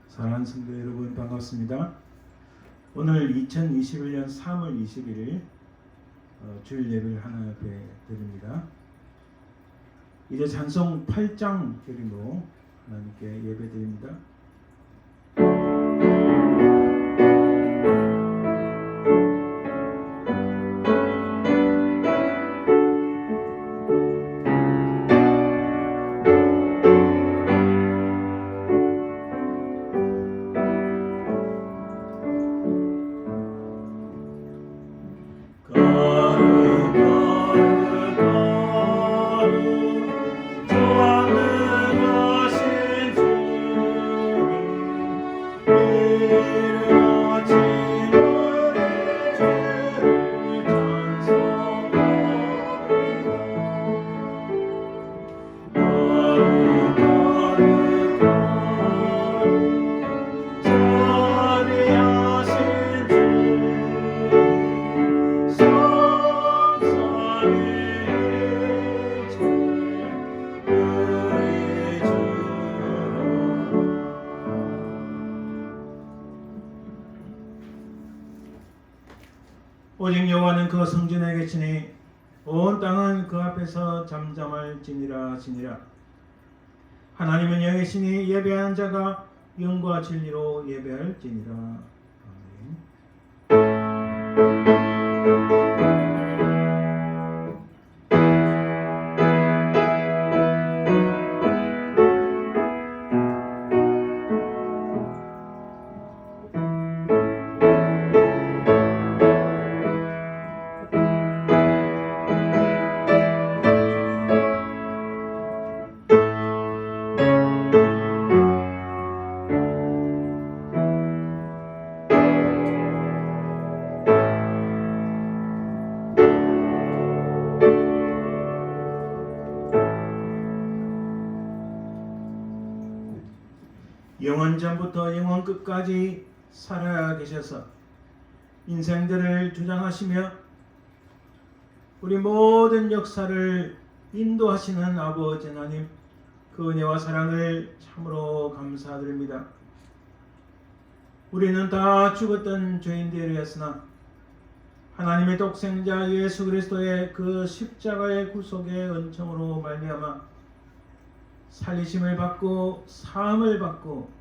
사랑하는 성도 여러분, 반갑습니다. 오늘 2021년 3월 21일 주일 예배를 하나님께 드립니다. 이제 찬송 8장 드림으로 하나님께 예배 드립니다. 오직 여호와는 그 성전에 계시니 온 땅은 그 앞에서 잠잠할지니라. 하나님은 여기시니 예배하는 자가 영과 진리로 예배할지니라. 아멘. 영원 전부터 영원 끝까지 살아 계셔서 인생들을 주장하시며 우리 모든 역사를 인도하시는 아버지 하나님, 그 은혜와 사랑을 참으로 감사드립니다. 우리는 다 죽었던 죄인들이었으나 하나님의 독생자 예수 그리스도의 그 십자가의 구속의 은총으로 말미암아 살리심을 받고 사함을 받고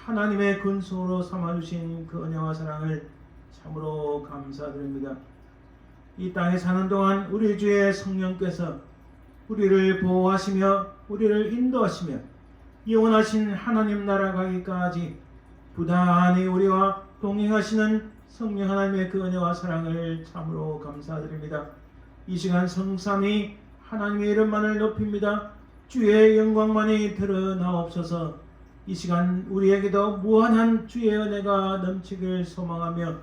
하나님의 근소로 삼아주신 그 은혜와 사랑을 참으로 감사드립니다. 이 땅에 사는 동안 우리 주의 성령께서 우리를 보호하시며 우리를 인도하시며 영원하신 하나님 나라 가기까지 부단히 우리와 동행하시는 성령 하나님의 그 은혜와 사랑을 참으로 감사드립니다. 이 시간 성삼위 하나님의 이름만을 높입니다. 주의 영광만이 드러나옵소서. 이 시간 우리에게도 무한한 주의 은혜가 넘치길 소망하며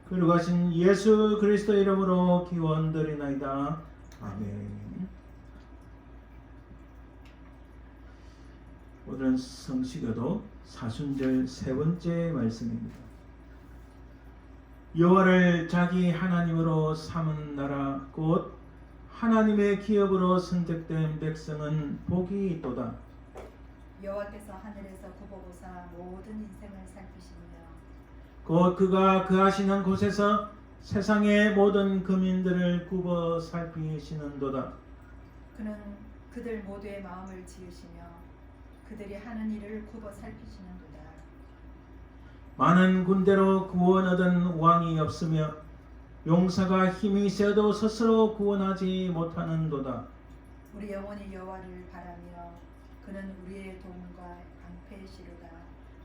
거룩하신 예수 그리스도 이름으로 기원드리나이다. 아멘. 오늘은 성시교도 사순절 세 번째 말씀입니다. 여호와를 자기 하나님으로 삼은 나라 곧 하나님의 기업으로 선택된 백성은 복이 있도다. 여호와께서 하늘에서 굽어보사 모든 인생을 살피시며 곧 그가 거하시는 곳에서 세상의 모든 거민들을 굽어 살피시는도다. 그는 그들 모두의 마음을 지으시며 그들이 하는 일을 굽어 살피시는도다. 많은 군대로 구원 얻은 왕이 없으며 용사가 힘이 세도 스스로 구원하지 못하는도다. 우리 영혼이 여호와를 바라며 그는 우리의 도움과 방패시로다.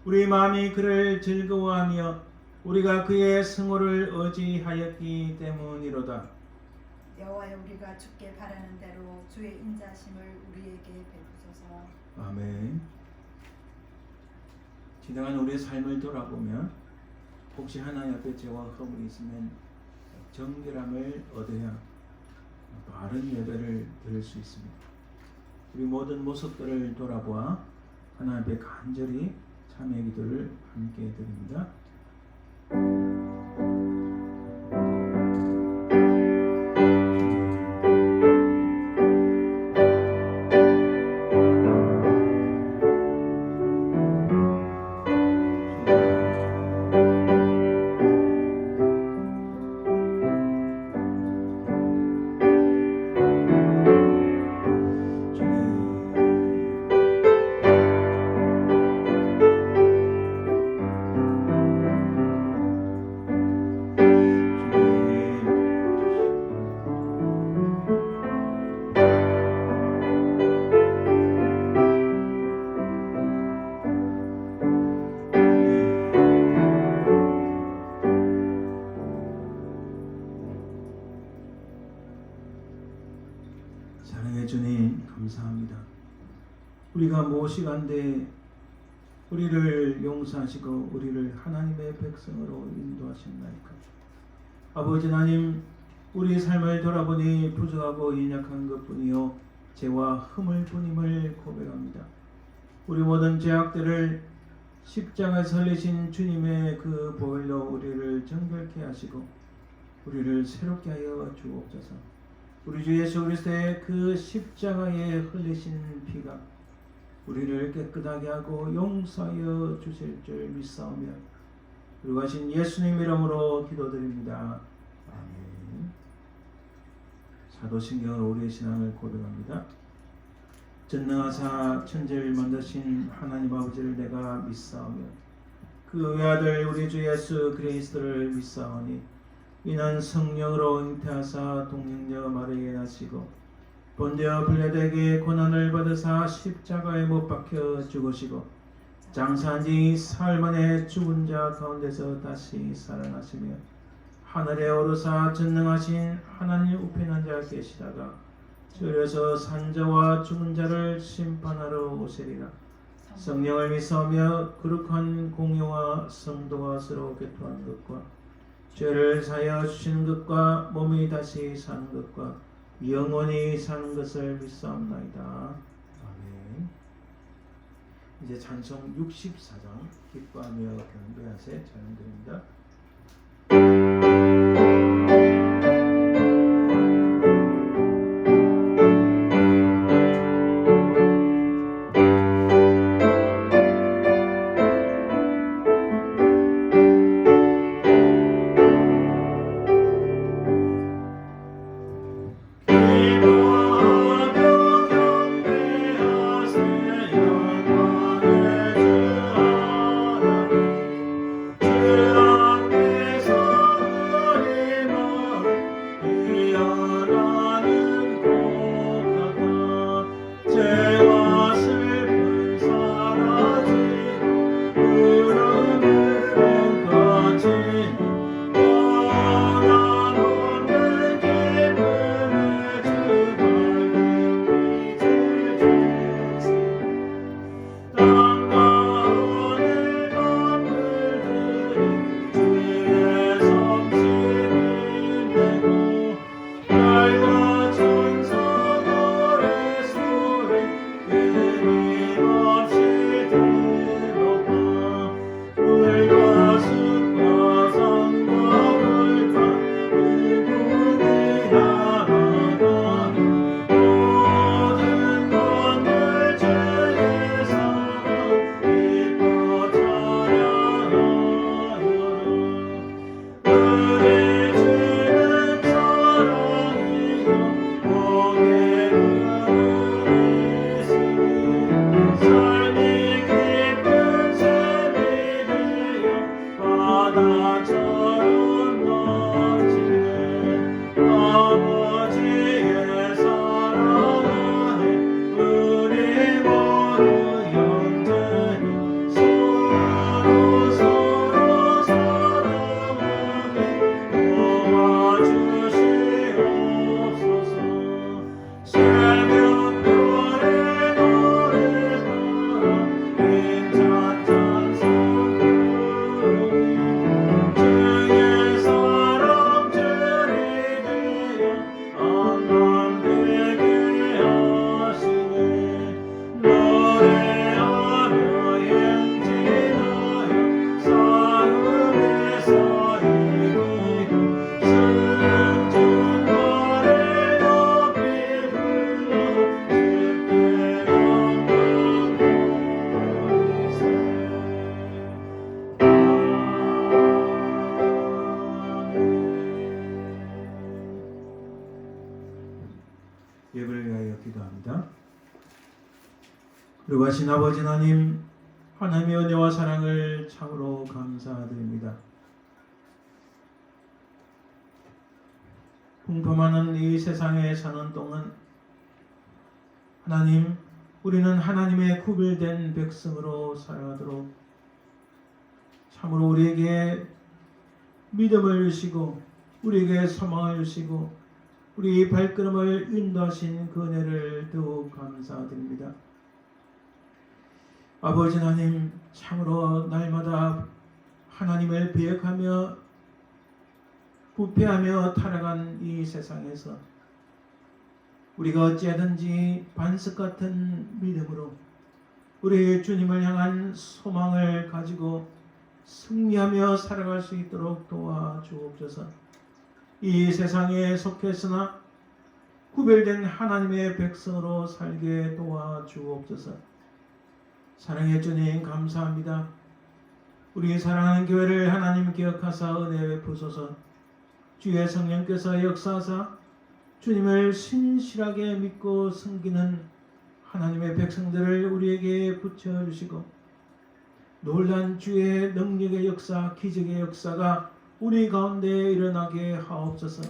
우리 마음이 그를 즐거워하며 우리가 그의 성호를 의지하였기 때문이로다. 여호와여, 우리가 주께 바라는 대로 주의 인자심을 우리에게 베푸소서. 아멘. 지나간 우리의 삶을 돌아보면 혹시 하나님 앞에 죄와 허물이 있으면 정결함을 얻어야 바른 예배를 드릴 수 있습니다. 우리 모든 모습들을 돌아보아 하나님 앞에 간절히 참회 기도를 함께 드립니다. 우리가 무엇이간데 우리를 용서하시고 우리를 하나님의 백성으로 인도하셨나이까. 아버지 하나님, 우리 삶을 돌아보니 부족하고 연약한 것뿐이요 죄와 흠을 뿐임을 고백합니다. 우리 모든 죄악들을 십자가에 설리신 주님의 그 보혈로 우리를 정결케 하시고 우리를 새롭게 하여 주옵소서. 우리 주 예수 그리스도의 그 십자가에 흘리신 피가 우리를 깨끗하게 하고 용서하여 주실 줄 믿사오며 그러하신 예수님 이름으로 기도드립니다. 아멘. 사도신경으로 우리의 신앙을 고백합니다. 전능하사 천지를 만드신 하나님 아버지를 내가 믿사오며 그 외아들 우리 주 예수 그리스도를 믿사오니 이는 성령으로 잉태하사 동정녀 마리아에 나시고 본디오 빌라도에게 고난을 받으사 십자가에 못 박혀 죽으시고 장사한 지 사흘 만에 죽은 자 가운데서 다시 살아나시며 하늘에 오르사 전능하신 하나님 우편에 앉아 계시다가 주려서 산자와 죽은 자를 심판하러 오시리라. 성령을 믿사오며 거룩한 공유와 성도와 서로 교통하는 것과 죄를 사하여 주시는 것과 몸이 다시 사는 것과 영원히 사는 것을 믿사옵나이다. 아멘. 이제 찬송 64장 기뻐하며 경배하세 찬양드립니다. 예배를 위하여 기도합니다. 그러하신 아버지 하나님, 하나님의 은혜와 사랑을 참으로 감사드립니다. 풍파많은 이 세상에 사는 동안 하나님, 우리는 하나님의 구별된 백성으로 살아가도록 참으로 우리에게 믿음을 주시고 우리에게 소망을 주시고 우리 발걸음을 인도하신 그 은혜를 더욱 감사드립니다. 아버지 하나님, 참으로 날마다 하나님을 배역하며 부패하며 타락한 이 세상에서 우리가 어찌하든지 반석 같은 믿음으로 우리 주님을 향한 소망을 가지고 승리하며 살아갈 수 있도록 도와주옵소서. 이 세상에 속했으나 구별된 하나님의 백성으로 살게 도와주옵소서. 사랑의 주님, 감사합니다. 우리 사랑하는 교회를 하나님 기억하사 은혜 베푸소서. 주의 성령께서 역사하사 주님을 신실하게 믿고 섬기는 하나님의 백성들을 우리에게 붙여주시고 놀란 주의 능력의 역사, 기적의 역사가 우리 가운데 일어나게 하옵소서.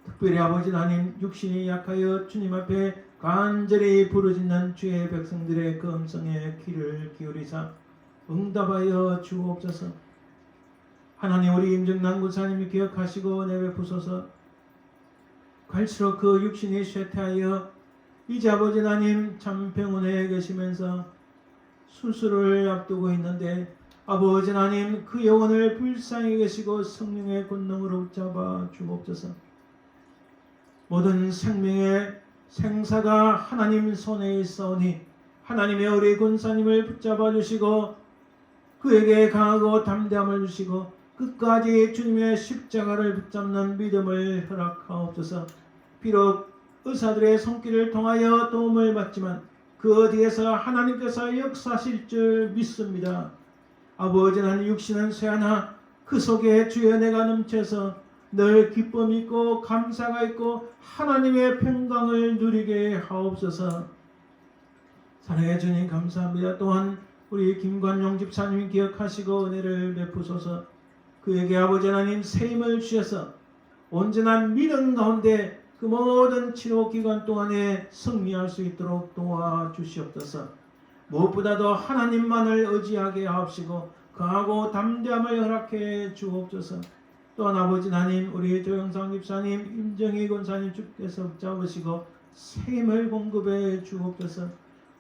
특별히 아버지 하나님, 육신이 약하여 주님 앞에 간절히 부르짖는 주의 백성들의 그 음성에 귀를 기울이사 응답하여 주옵소서. 하나님, 우리 임정남 구사님이 기억하시고 은혜 베푸소서. 갈수록 그 육신이 쇠퇴하여 이제 아버지 하나님 참 병원에 계시면서 수술을 앞두고 있는데 아버지 하나님, 그 영혼을 불쌍히 계시고 성령의 권능으로 붙잡아 주옵소서. 모든 생명의 생사가 하나님 손에 있사오니 하나님의 우리 권사님을 붙잡아 주시고 그에게 강하고 담대함을 주시고 끝까지 주님의 십자가를 붙잡는 믿음을 허락하옵소서. 비록 의사들의 손길을 통하여 도움을 받지만 그 어디에서 하나님께서 역사하실 줄 믿습니다. 아버지 하나님, 육신은 쇠하나 그 속에 주의 은혜가 넘쳐서 늘 기쁨이 있고 감사가 있고 하나님의 평강을 누리게 하옵소서. 사랑의 주님, 감사합니다. 또한 우리 김관용 집사님 기억하시고 은혜를 베푸소서. 그에게 아버지 하나님 새 힘을 주셔서 온전한 믿음 가운데 그 모든 치료 기간 동안에 승리할 수 있도록 도와주시옵소서. 무엇보다도 하나님만을 의지하게 하옵시고 강하고 담대함을 허락해 주옵소서. 또한 아버지 하나님, 우리 조영상 집사님, 임정희 권사님 주께서 붙잡으시고 새 힘을 공급해 주옵소서.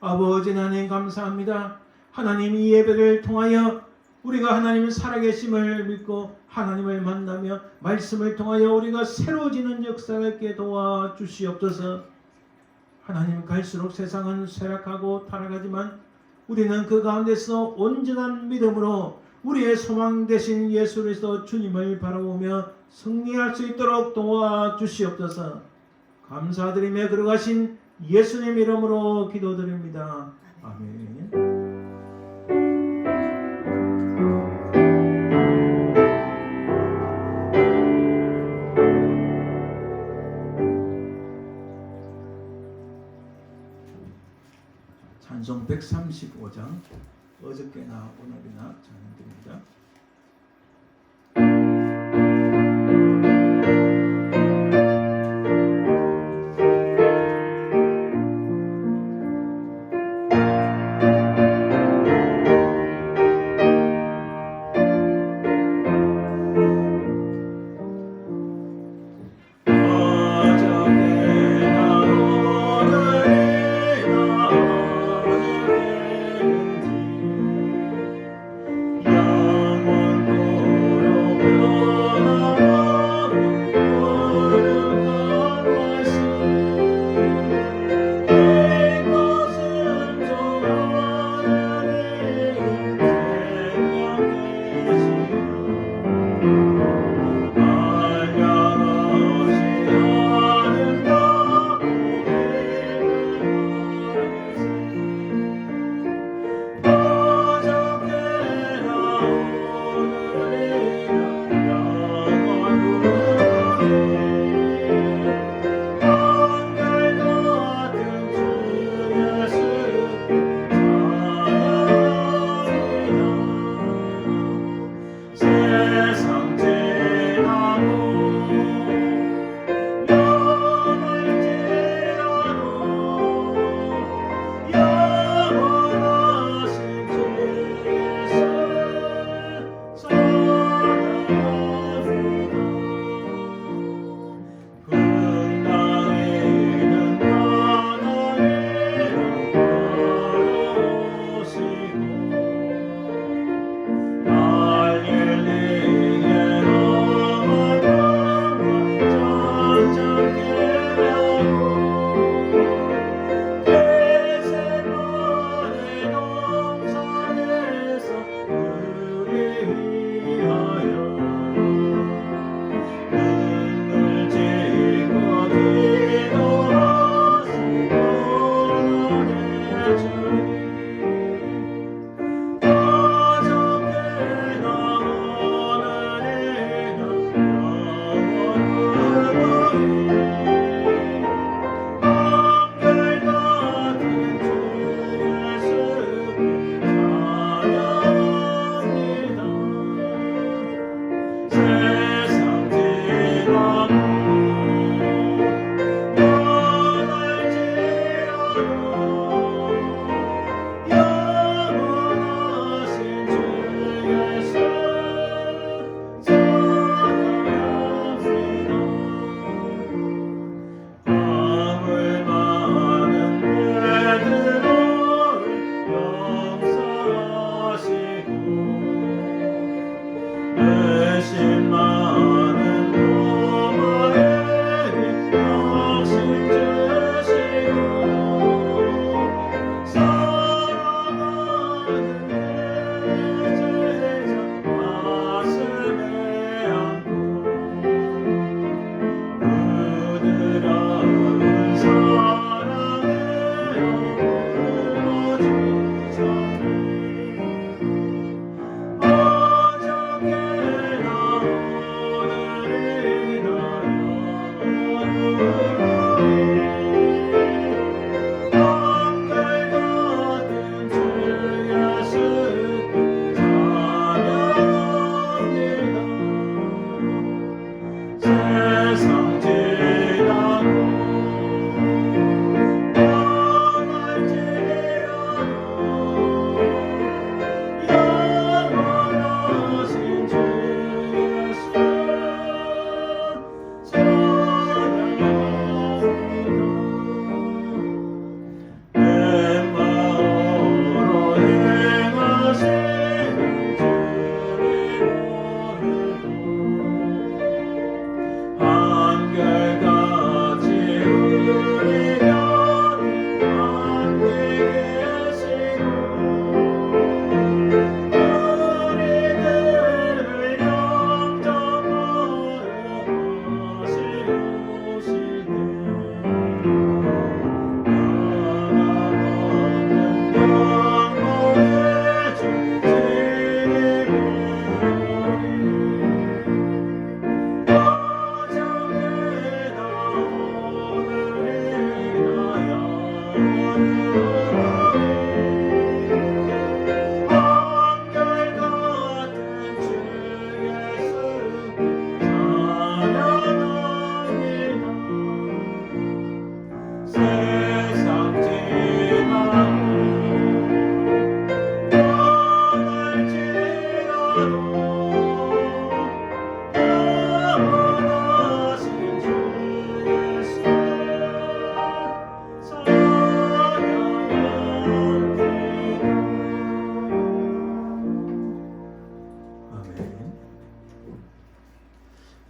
아버지 하나님, 감사합니다. 하나님, 이 예배를 통하여 우리가 하나님의 살아계심을 믿고 하나님을 만나며 말씀을 통하여 우리가 새로워지는 역사가 있게 도와주시옵소서. 하나님, 갈수록 세상은 쇠락하고 타락하지만 우리는 그 가운데서 온전한 믿음으로 우리의 소망 되신 예수 그리스도 주님을 바라보며 승리할 수 있도록 도와주시옵소서. 감사드리며 걸어가신 예수님 이름으로 기도드립니다. 아멘. 찬송 135장, 어저께나 오늘이나 찬양드립니다.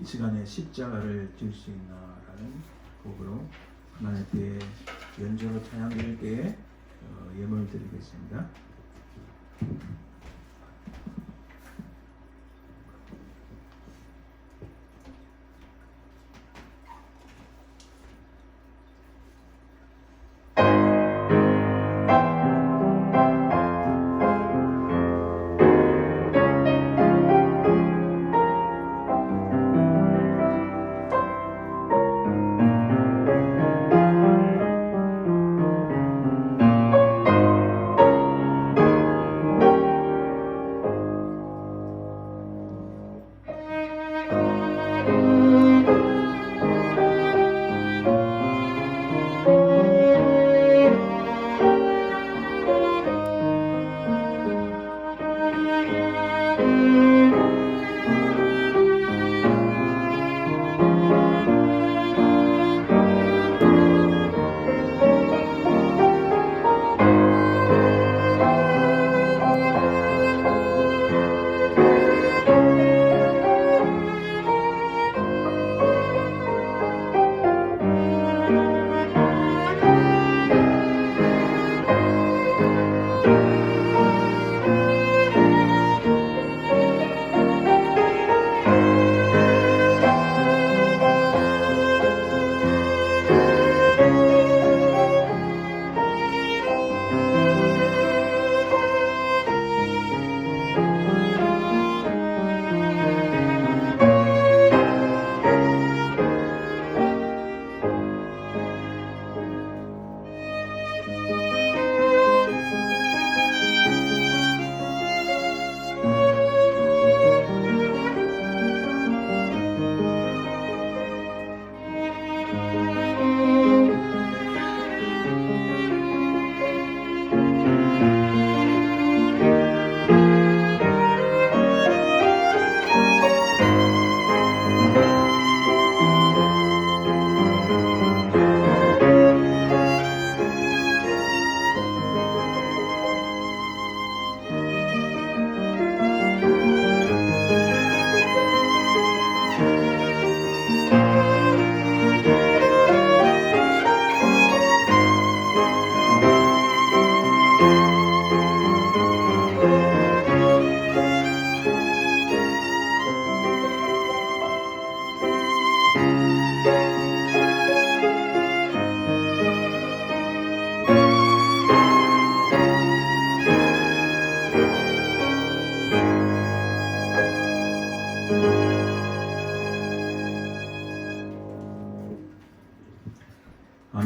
이 시간에 십자가를 질 수 있나라는 곡으로 하나님 앞에 연주로 찬양 드릴게 예물 드리겠습니다.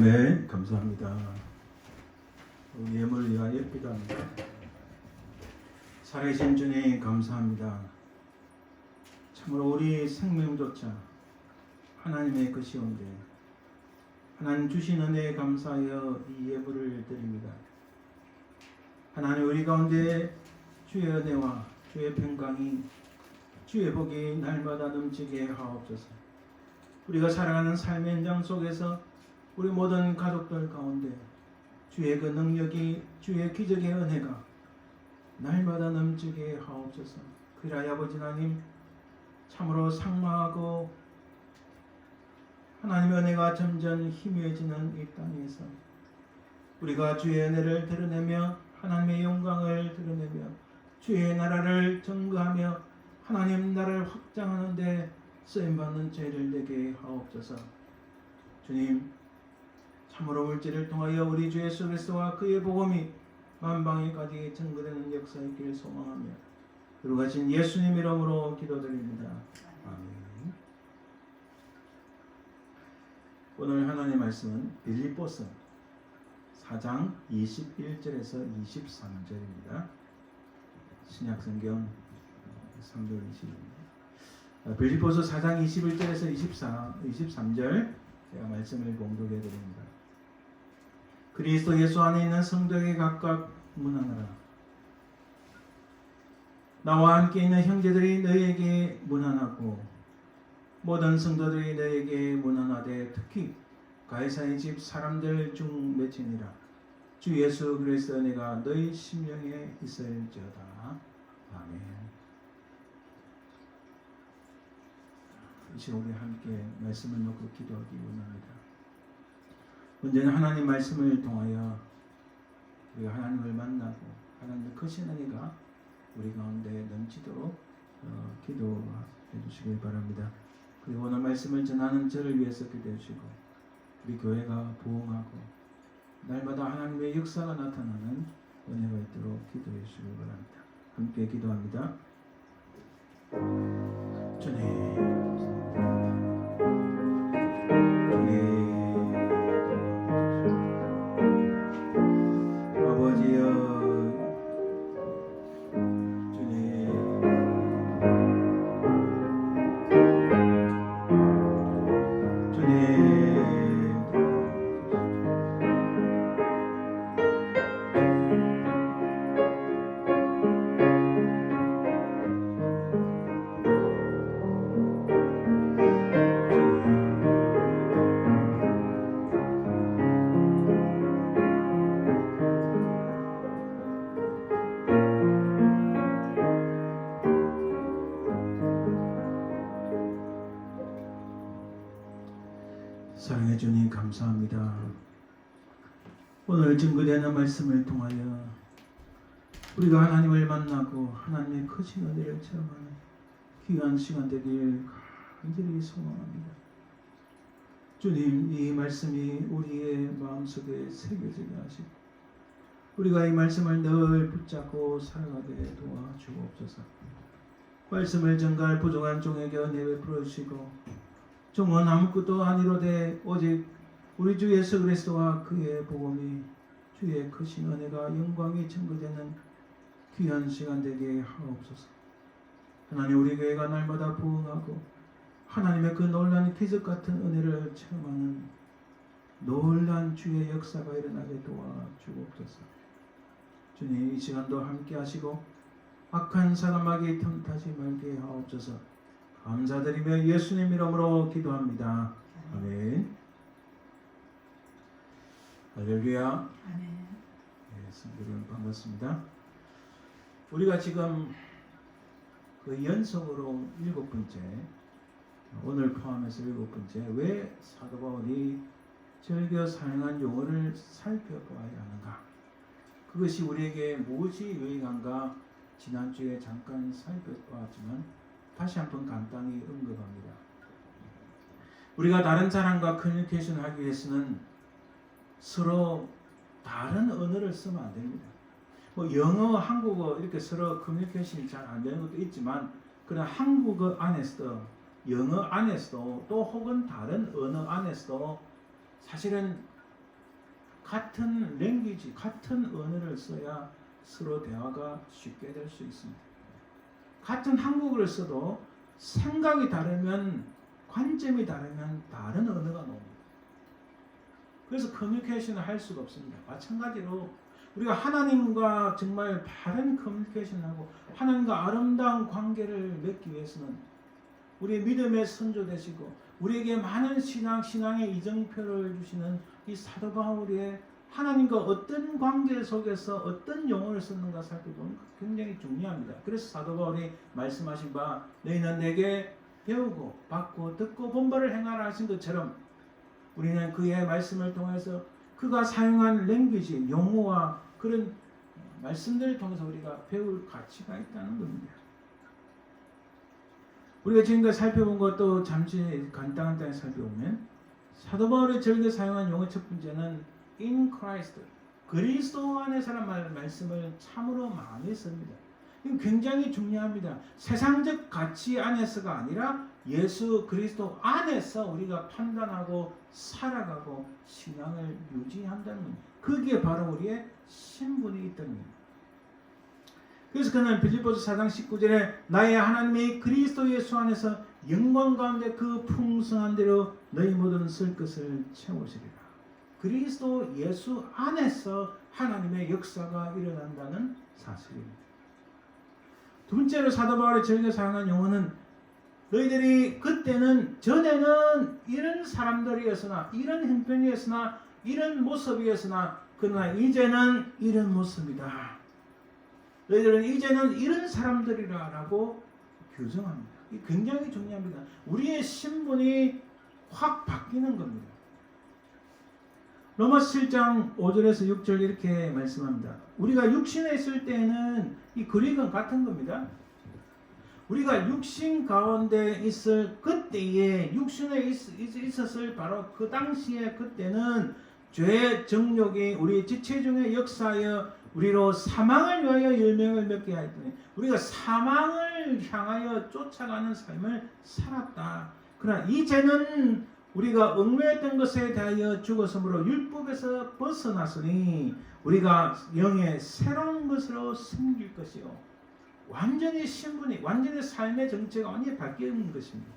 아멘. 감사합니다. 예물을 위하여 기도합니다. 살아계신 주님 감사합니다. 참으로 우리 생명조차 하나님의 것이온데 하나님 주신 은혜에 감사하여 이 예물을 드립니다. 하나님 우리 가운데 주의 은혜와 주의 평강이 주의 복이 날마다 넘치게 하옵소서. 우리가 살아가는 삶의 현장 속에서 우리 모든 가족들 가운데 주의 그 능력이 주의 기적의 은혜가 날마다 넘치게 하옵소서. 그리하여 아버지 하나님 참으로 상마하고 하나님의 은혜가 점점 희미해지는 이 땅에서 우리가 주의 은혜를 드러내며 하나님의 영광을 드러내며 주의 나라를 증거하며 하나님 나라를 확장하는 데 쓰임받는 죄를 내게 하옵소서. 주님 참으로 물질을 통하여 우리 주 예수 그리스도와 그의 복음이 만방에까지 증거되는 역사 있기를 소망하며 들어가신 예수님 이름으로 기도드립니다. 아멘. 오늘 하나님의 말씀은 빌립보서 4장 21절에서 23절입니다. 신약성경 3절 20입니다. 빌립보서 4장 21절에서 23절 제가 말씀을 봉독해 드립니다. 그리스도 예수 안에 있는 성도에게 각각 문안하라. 나와 함께 있는 형제들이 너희에게 문안하고 모든 성도들이 너희에게 문안하되 특히 가이사의 집 사람들 중 맺히니라. 주 예수 그리스도의 은혜가 너희 심령에 있을지어다. 아멘. 이 시간 우리 함께 말씀을 놓고 기도하기 원합니다. 언제나 하나님 말씀을 통하여 우리가 하나님을 만나고 하나님의 크신 은혜가 우리 가운데 넘치도록 기도해 주시길 바랍니다. 그리고 오늘 말씀을 전하는 저를 위해서 기도해 주시고 우리 교회가 부흥하고 날마다 하나님의 역사가 나타나는 은혜가 있도록 기도해 주시길 바랍니다. 함께 기도합니다. 주님 사랑해 주님 감사합니다. 오늘 증거되는 말씀을 통하여 우리가 하나님을 만나고 하나님의 크신 은혜를 체험하는 귀한 시간 되길 간절히 소망합니다. 주님 이 말씀이 우리의 마음속에 새겨지게 하시고 우리가 이 말씀을 늘 붙잡고 살아가게 도와주옵소서. 말씀을 전가할 부족한 종에게 은혜 베풀어 주시고 종은 아무것도 아니로되 오직 우리 주 예수 그리스도와 그의 복음이 주의 크신 은혜가 영광이 증거되는 귀한 시간 되게 하옵소서. 하나님 우리 교회가 날마다 부흥하고 하나님의 그 놀라운 기적 같은 은혜를 체험하는 놀란 주의 역사가 일어나게 도와주옵소서. 주님 이 시간도 함께 하시고 악한 사람에게 틈타지 말게 하옵소서. 감사드리며 예수님 이름으로 기도합니다. 아멘. 할렐루야. 아멘. 네, 성도님 반갑습니다. 우리가 지금 그 연속으로 7번째, 오늘 포함해서 7번째, 왜 사도 바울이 즐겨 사용한 용어를 살펴봐야 하는가? 그것이 우리에게 무엇이 유익한가? 지난주에 잠깐 살펴봤지만 다시 한번 간단히 언급합니다. 우리가 다른 사람과 커뮤니케이션을 하기 위해서는 서로 다른 언어를 쓰면 안 됩니다. 뭐 영어, 한국어 이렇게 서로 커뮤니케이션이 잘 안 되는 것도 있지만 그러나 한국어 안에서도 영어 안에서도 또 혹은 다른 언어 안에서도 사실은 같은 랭귀지, 같은 언어를 써야 서로 대화가 쉽게 될 수 있습니다. 같은 한국어를 써도 생각이 다르면, 관점이 다르면 다른 언어가 나옵니다. 그래서 커뮤니케이션을 할 수가 없습니다. 마찬가지로 우리가 하나님과 정말 바른 커뮤니케이션을 하고 하나님과 아름다운 관계를 맺기 위해서는 우리 믿음의 선조 되시고 우리에게 많은 신앙의 이정표를 주시는 이 사도 바울의 하나님과 어떤 관계 속에서 어떤 용어를 썼는가 살펴보면 굉장히 중요합니다. 그래서 사도 바울이 말씀하신 바 너희는 내게 배우고 받고 듣고 본바를 행하라 하신 것처럼 우리는 그의 말씀을 통해서 그가 사용한 랭귀지, 용어와 그런 말씀들을 통해서 우리가 배울 가치가 있다는 겁니다. 우리가 지금까지 살펴본 것도 잠시 간단하게 살펴보면 사도 바울이 즐겨 사용한 용어 첫 번째는 in Christ, 그리스도 안에서라는 말씀을 참으로 많이 씁니다. 이건 굉장히 중요합니다. 세상적 가치 안에서가 아니라 예수 그리스도 안에서 우리가 판단하고 살아가고 신앙을 유지한다는 겁니다. 그게 바로 우리의 신분이 있다는 겁니다. 그래서 그는 빌립보서 4장 19절에 나의 하나님이 그리스도 예수 안에서 영광 가운데 그 풍성한 대로 너희 모든 쓸 것을 채우시리라. 그리스도 예수 안에서 하나님의 역사가 일어난다는 사실입니다. 두 번째로 사도 바울이 즐겨 사용한 용어는 너희들이 그때는 전에는 이런 사람들이었으나 이런 형편이었으나 이런 모습이었으나 그러나 이제는 이런 모습이다. 너희들은 이제는 이런 사람들이라 라고 규정합니다. 이 굉장히 중요합니다. 우리의 신분이 확 바뀌는 겁니다. 로마서 7장 5절에서 6절 이렇게 말씀합니다. 우리가 육신에 있을 때는 이 그릭은 같은 겁니다. 우리가 육신 가운데 있을 그때에 육신에 있었을 바로 그 당시에 그때는 죄의 정욕이 우리 지체중에 역사하여 우리로 사망을 위하여 열명을 맺게 하였더니 우리가 사망을 향하여 쫓아가는 삶을 살았다. 그러나 이제는 우리가 얽매였던 것에 대하여 죽었으므로 율법에서 벗어났으니 우리가 영의 새로운 것으로 생길 것이요. 완전히 신분이, 완전히 삶의 정체가 완전히 바뀌는 것입니다.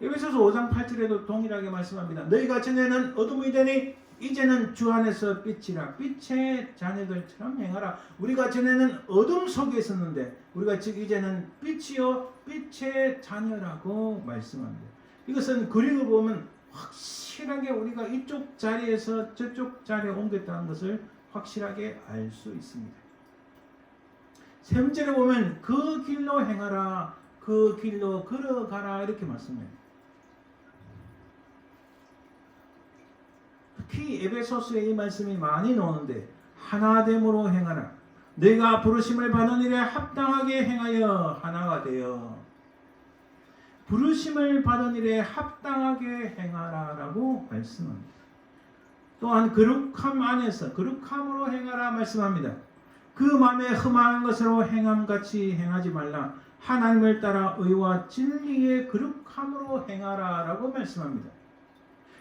에베소서 5장 8절에도 동일하게 말씀합니다. 너희가 전에는 어둠이 되니 이제는 주 안에서 빛이라. 빛의 자녀들처럼 행하라. 우리가 전에는 어둠 속에 있었는데 우리가 즉 이제는 빛이요 빛의 자녀라고 말씀합니다. 이것은 그림을 보면 확실하게 우리가 이쪽 자리에서 저쪽 자리에 옮겼다는 것을 확실하게 알 수 있습니다. 세 번째로 보면 그 길로 행하라, 그 길로 걸어가라 이렇게 말씀해요. 특히 에베소서에 이 말씀이 많이 나오는데 하나됨으로 행하라. 내가 부르심을 받은 일에 합당하게 행하여 하나가 되어 부르심을 받은 일에 합당하게 행하라라고 말씀합니다. 또한 거룩함 안에서 거룩함으로 행하라 말씀합니다. 그 마음에 흠한 것으로 행함같이 행하지 말라. 하나님을 따라 의와 진리의 거룩함으로 행하라라고 말씀합니다.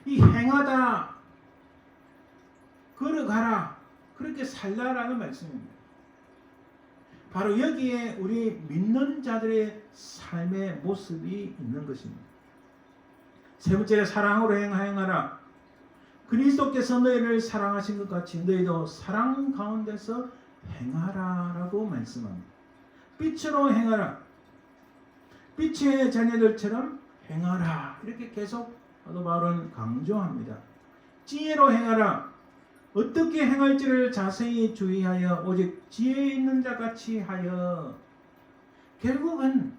이 행하다, 걸어가라, 그렇게 살라라는 말씀입니다. 바로 여기에 우리 믿는 자들의 삶의 모습이 있는 것입니다. 세 번째로 사랑으로 행하라. 그리스도께서 너희를 사랑하신 것 같이 너희도 사랑 가운데서 행하라라고 말씀합니다. 빛으로 행하라. 빛의 자녀들처럼 행하라. 이렇게 계속 사도 바울은 강조합니다. 지혜로 행하라. 어떻게 행할지를 자세히 주의하여 오직 지혜 있는 자 같이 하여. 결국은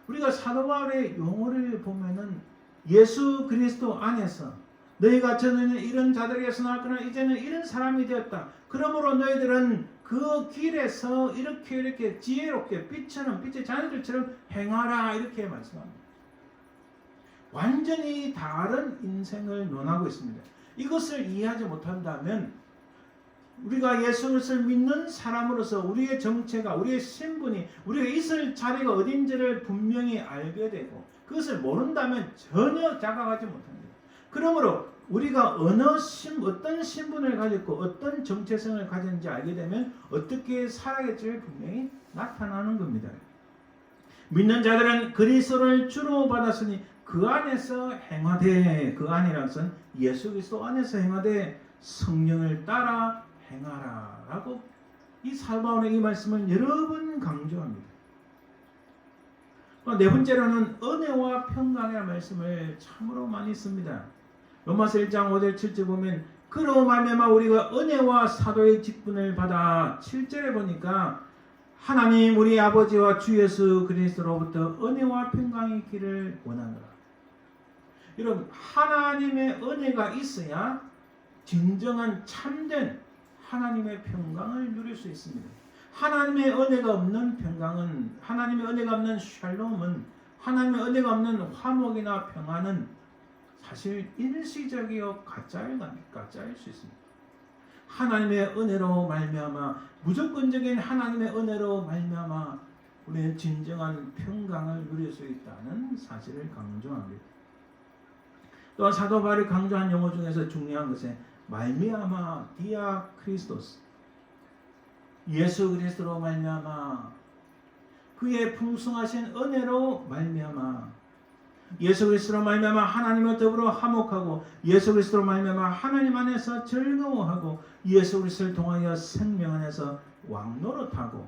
우리가 사도 바울의 용어를 보면은 예수 그리스도 안에서 너희가 전에는 이런 자들이었으나 그러나 이제는 이런 사람이 되었다. 그러므로 너희들은 그 길에서 이렇게 지혜롭게 빛처럼 빛의 자녀들처럼 행하라 이렇게 말씀합니다. 완전히 다른 인생을 논하고 있습니다. 이것을 이해하지 못한다면 우리가 예수를 믿는 사람으로서 우리의 정체가, 우리의 신분이, 우리가 있을 자리가 어딘지를 분명히 알게 되고 그것을 모른다면 전혀 자각하지 못합니다. 그러므로 우리가 어떤 신분을 가졌고 어떤 정체성을 가졌는지 알게 되면 어떻게 살아갈지 분명히 나타나는 겁니다. 믿는 자들은 그리스도를 주로 받았으니 그 안에서 행하되, 그 안이라는 것은 예수 그리스도 안에서 행하되 성령을 따라 행하라 라고 이 사도 바울의 이 말씀을 여러 번 강조합니다. 네 번째로는 은혜와 평강이라는 말씀을 참으로 많이 씁니다. 로마서 1장 5절 7절 보면 그로 말미암아 우리가 은혜와 사도의 직분을 받아 7절에 보니까 하나님 우리 아버지와 주 예수 그리스도로부터 은혜와 평강이 있기를 원하노라. 여러분, 하나님의 은혜가 있어야 진정한 참된 하나님의 평강을 누릴 수 있습니다. 하나님의 은혜가 없는 평강은, 하나님의 은혜가 없는 샬롬은, 하나님의 은혜가 없는 화목이나 평안은 사실 일시적이요 가짜일 수 있습니다. 하나님의 은혜로 말미암아, 무조건적인 하나님의 은혜로 말미암아 우리는 진정한 평강을 누릴 수 있다는 사실을 강조합니다. 또한 사도 바울이 강조한 용어 중에서 중요한 것은 말미암아 디아 크리스토스, 예수 그리스도로 말미암아 그의 풍성하신 은혜로 말미암아, 예수 그리스도로 말미암아 하나님과 더불어 화목하고, 예수 그리스도로 말미암아 하나님 안에서 즐거워하고, 예수 그리스도를 통하여 생명 안에서 왕노릇하고,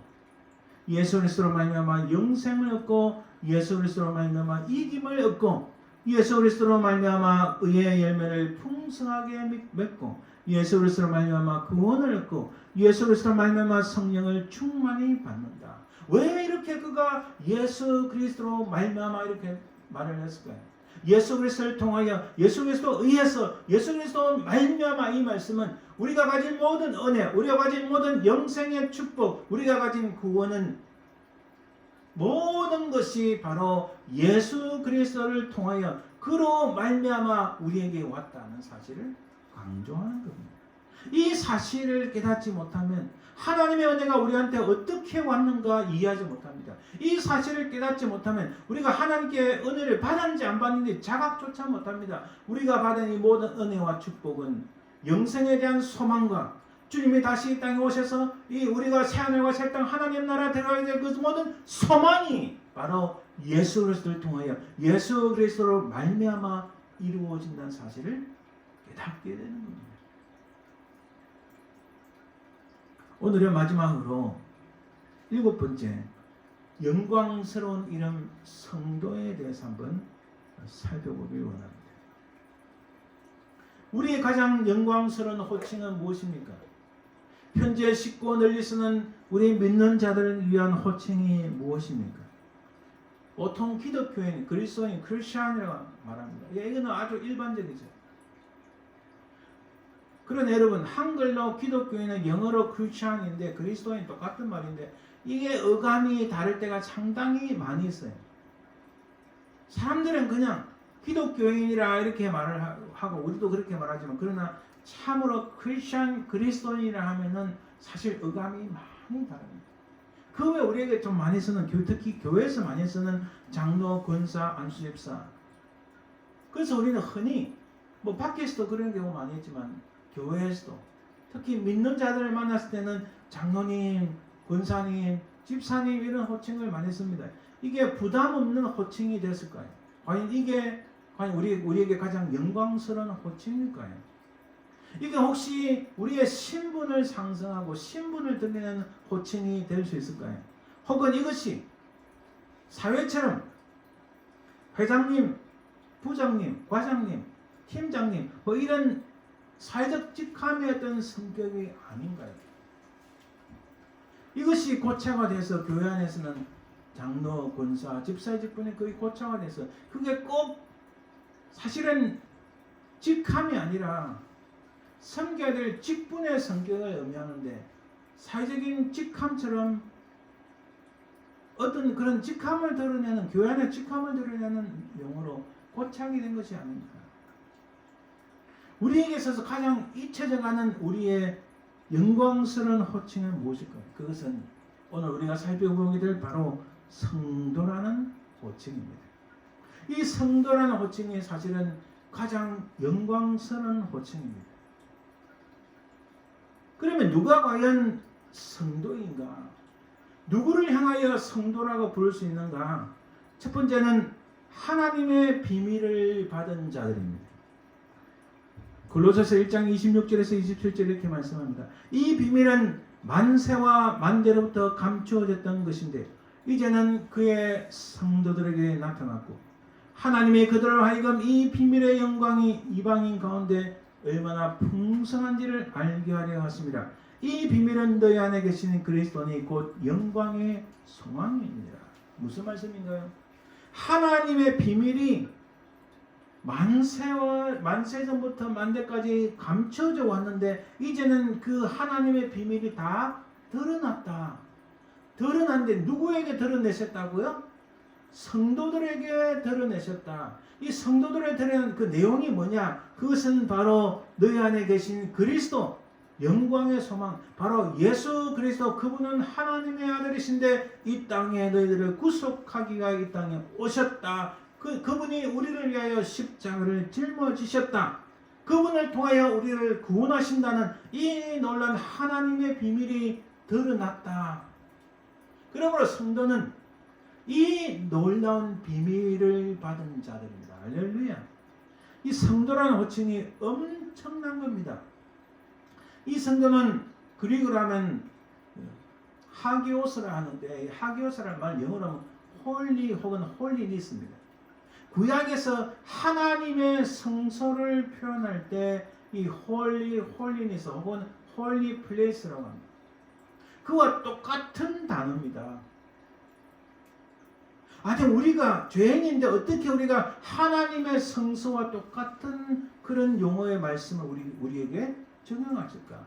예수 그리스도로 말미암아 영생을 얻고, 예수 그리스도로 말미암아 이김을 얻고, 예수 그리스도로 말미암아 의의 열매를 풍성하게 맺고, 예수 그리스도로 말미암아 구원을 얻고, 예수 그리스도로 말미암아 성령을 충만히 받는다. 왜 이렇게 그가 예수 그리스도로 말미암아 이렇게 말을 했을까요? 예수 그리스도를 통하여, 예수 그리스도 의해서, 예수 그리스도 말미암아 이 말씀은 우리가 가진 모든 은혜, 우리가 가진 모든 영생의 축복, 우리가 가진 구원은 모든 것이 바로 예수 그리스도를 통하여 그로 말미암아 우리에게 왔다는 사실을 강조하는 겁니다. 이 사실을 깨닫지 못하면 하나님의 은혜가 우리한테 어떻게 왔는가 이해하지 못합니다. 이 사실을 깨닫지 못하면 우리가 하나님께 은혜를 받았는지 안 받는지 자각조차 못합니다. 우리가 받은 이 모든 은혜와 축복은 영생에 대한 소망과 주님이 다시 이 땅에 오셔서 이 우리가 새하늘과 새 땅 하나님 나라에 들어가야 될 그 모든 소망이 바로 예수 그리스도를 통하여 예수 그리스도로 말미암아 이루어진다는 사실을 깨닫게 되는 겁니다. 오늘의 마지막으로 7번째, 영광스러운 이름 성도에 대해서 한번 살펴보길 원합니다. 우리의 가장 영광스러운 호칭은 무엇입니까? 현재 쉽고 널리 쓰는 우리 믿는 자들을 위한 호칭이 무엇입니까? 보통 기독교인, 그리스도인, 크리스천이라고 말합니다. 이거는 아주 일반적이죠. 그러나 여러분, 한글로 기독교인은 영어로 크리스천인데 그리스도인 똑같은 말인데 이게 어감이 다를 때가 상당히 많이 있어요. 사람들은 그냥 기독교인이라 이렇게 말을 하고 우리도 그렇게 말하지만, 그러나 참으로 크리스천, 그리스도인이라 하면은 사실 어감이 많이 다릅니다. 그 외에 우리에게 좀 많이 쓰는, 특히 교회에서 많이 쓰는 장로, 권사, 안수집사. 그래서 우리는 흔히 뭐 밖에서도 그런 경우 많이 있지만 교회에서도 특히 믿는 자들을 만났을 때는 장로님, 권사님, 집사님 이런 호칭을 많이 씁니다. 이게 부담 없는 호칭이 됐을까요? 과연 이게 우리에게 가장 영광스러운 호칭일까요? 이게 혹시 우리의 신분을 상승하고 신분을 드러내는 호칭이 될 수 있을까요? 혹은 이것이 사회처럼 회장님, 부장님, 과장님, 팀장님 뭐 이런 사회적 직함의 어떤 성격이 아닌가요? 이것이 고착화돼서 교회 안에서는 장로, 권사, 집사의 직분이 거의 고착화돼서 그게 꼭 사실은 직함이 아니라 섬겨야 될 직분의 성격을 의미하는데 사회적인 직함처럼 어떤 그런 직함을 드러내는, 교회 안의 직함을 드러내는 용어로 고착이 된 것이 아닙니까? 우리에게 있어서 가장 잊혀져가는 우리의 영광스러운 호칭은 무엇일까요? 그것은 오늘 우리가 살펴보게 될 바로 성도라는 호칭입니다. 이 성도라는 호칭이 사실은 가장 영광스러운 호칭입니다. 그러면 누가 과연 성도인가? 누구를 향하여 성도라고 부를 수 있는가? 첫 번째는 하나님의 비밀을 받은 자들입니다. 골로새서 1장 26절에서 27절 이렇게 말씀합니다. 이 비밀은 만세와 만대로부터 감추어졌던 것인데 이제는 그의 성도들에게 나타났고 하나님이 그들로 하여금 이 비밀의 영광이 이방인 가운데 얼마나 풍성한지를 알게 하려 하십니다. 이 비밀은 너희 안에 계신 그리스도니 곧 영광의 소망입니다. 무슨 말씀인가요? 하나님의 비밀이 만세 전부터 만대까지 감춰져 왔는데 이제는 그 하나님의 비밀이 다 드러났다. 드러났는데 누구에게 드러내셨다고요? 성도들에게 드러내셨다. 이 성도들에 드러낸 그 내용이 뭐냐? 그것은 바로 너희 안에 계신 그리스도, 영광의 소망, 바로 예수 그리스도. 그분은 하나님의 아들이신데 이 땅에 너희들을 구속하기가 이 땅에 오셨다. 그분이 우리를 위하여 십자가를 짊어지셨다. 그분을 통하여 우리를 구원하신다는 이 놀라운 하나님의 비밀이 드러났다. 그러므로 성도는 이 놀라운 비밀을 받은 자들입니다. 할렐루야. 이 성도라는 호칭이 엄청난 겁니다. 이 성도는 그리고로 하면 하기오스라 하는데 하기오스라는 말 영어로 하면 홀리 혹은 홀리니스입니다. 구약에서 하나님의 성소를 표현할 때 이 홀리니스 혹은 홀리 플레이스라고 합니다. 그와 똑같은 단어입니다. 아니 우리가 죄인인데 어떻게 우리가 하나님의 성소와 똑같은 그런 용어의 말씀을 우리에게 적용하실까?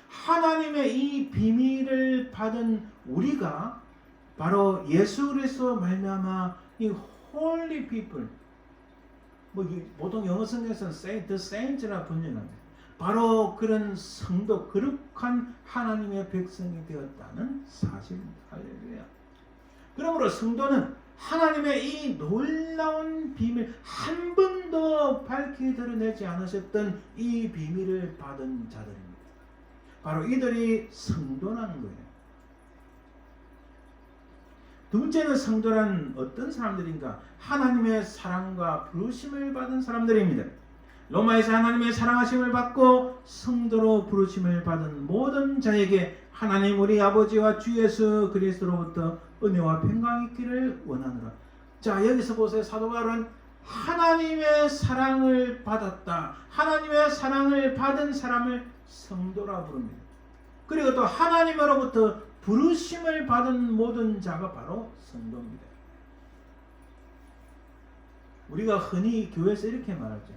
하나님의 이 비밀을 받은 우리가 바로 예수 그리스도 말미암아 이 holy people, 보통 영어 성경에서는 the saints라 번역합니다. 바로 그런 성도, 거룩한 하나님의 백성이 되었다는 사실입니다. 할렐루야. 그러므로 성도는 하나님의 이 놀라운 비밀, 한 번도 밝히 드러내지 않으셨던 이 비밀을 받은 자들입니다. 바로 이들이 성도라는 거예요. 두 번째는 성도란 어떤 사람들인가? 하나님의 사랑과 부르심을 받은 사람들입니다. 로마에서 하나님의 사랑하심을 받고 성도로 부르심을 받은 모든 자에게 하나님 우리 아버지와 주 예수 그리스도로부터 은혜와 평강이 있기를 원하노라. 자, 여기서 보세요. 사도 바울은 하나님의 사랑을 받았다. 하나님의 사랑을 받은 사람을 성도라 부릅니다. 그리고 또 하나님으로부터 부르심을 받은 모든 자가 바로 성도입니다. 우리가 흔히 교회에서 이렇게 말하죠.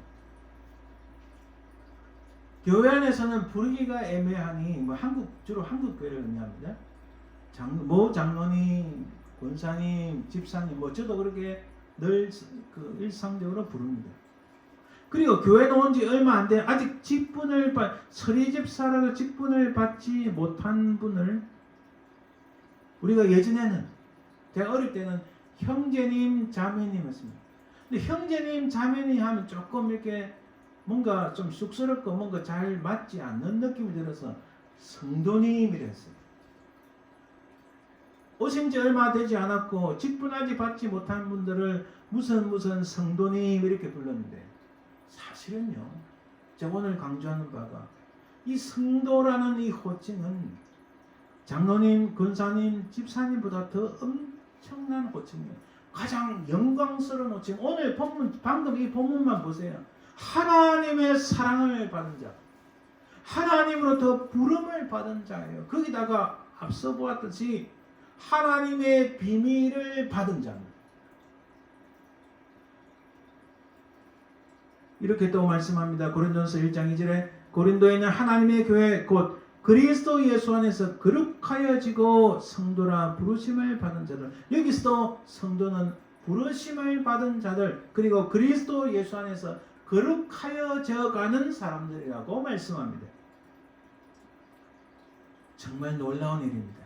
교회 안에서는 부르기가 애매하니 주로 한국 교회를 의미합니다. 장로님, 권사님, 집사님, 저도 그렇게 늘 일상적으로 부릅니다. 그리고 교회 나온 지 얼마 안 돼 아직 서리집사라도 직분을 받지 못한 분을 우리가 예전에는 제가 어릴 때는 형제님, 자매님 했습니다. 근데 형제님, 자매님 하면 조금 이렇게 뭔가 좀 쑥스럽고 뭔가 잘 맞지 않는 느낌이 들어서 성도님이라 했어요. 오신 지 얼마 되지 않았고 직분하지 받지 못한 분들을 무슨 성도님 이렇게 불렀는데 사실은요. 제가 오늘 강조하는 바가 이 성도라는 이 호칭은 장로님, 권사님, 집사님보다 더 엄청난 호칭이에요. 가장 영광스러운 호칭. 오늘 본문, 방금 이 본문만 보세요. 하나님의 사랑을 받은 자, 하나님으로부터 부름을 받은 자예요. 거기다가 앞서 보았듯이 하나님의 비밀을 받은 자입니다. 이렇게 또 말씀합니다. 고린도전서 1장 2절에 고린도에 있는 하나님의 교회 곧 그리스도 예수 안에서 거룩하여지고 성도라 부르심을 받은 자들. 여기서도 성도는 부르심을 받은 자들 그리고 그리스도 예수 안에서 거룩하여져 가는 사람들이라고 말씀합니다. 정말 놀라운 일입니다.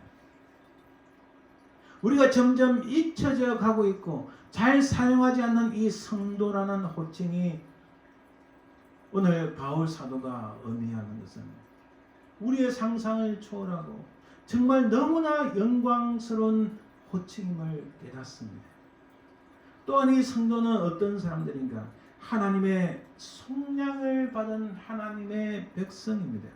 우리가 점점 잊혀져 가고 있고 잘 사용하지 않는 이 성도라는 호칭이 오늘 바울 사도가 의미하는 것은 우리의 상상을 초월하고 정말 너무나 영광스러운 호칭임을 깨닫습니다. 또한 이 성도는 어떤 사람들인가? 하나님의 속량을 받은 하나님의 백성입니다.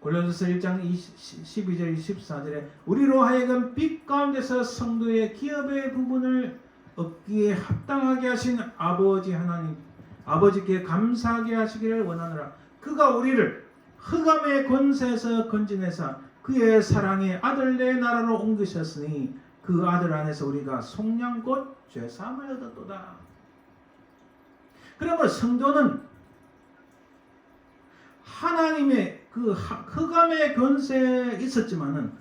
골로새서 1장 12절 24절에 우리로 하여금 빛 가운데서 성도의 기업의 부분을 얻기에 합당하게 하신 아버지 하나님 아버지께 감사하게 하시기를 원하노라. 그가 우리를 흑암의 권세에서 건지내사 그의 사랑의 아들 내 나라로 옮기셨으니 그 아들 안에서 우리가 속량 곧 죄사함을 얻었도다. 그러므로 성도는 하나님의 그 흑암의 권세에 있었지만은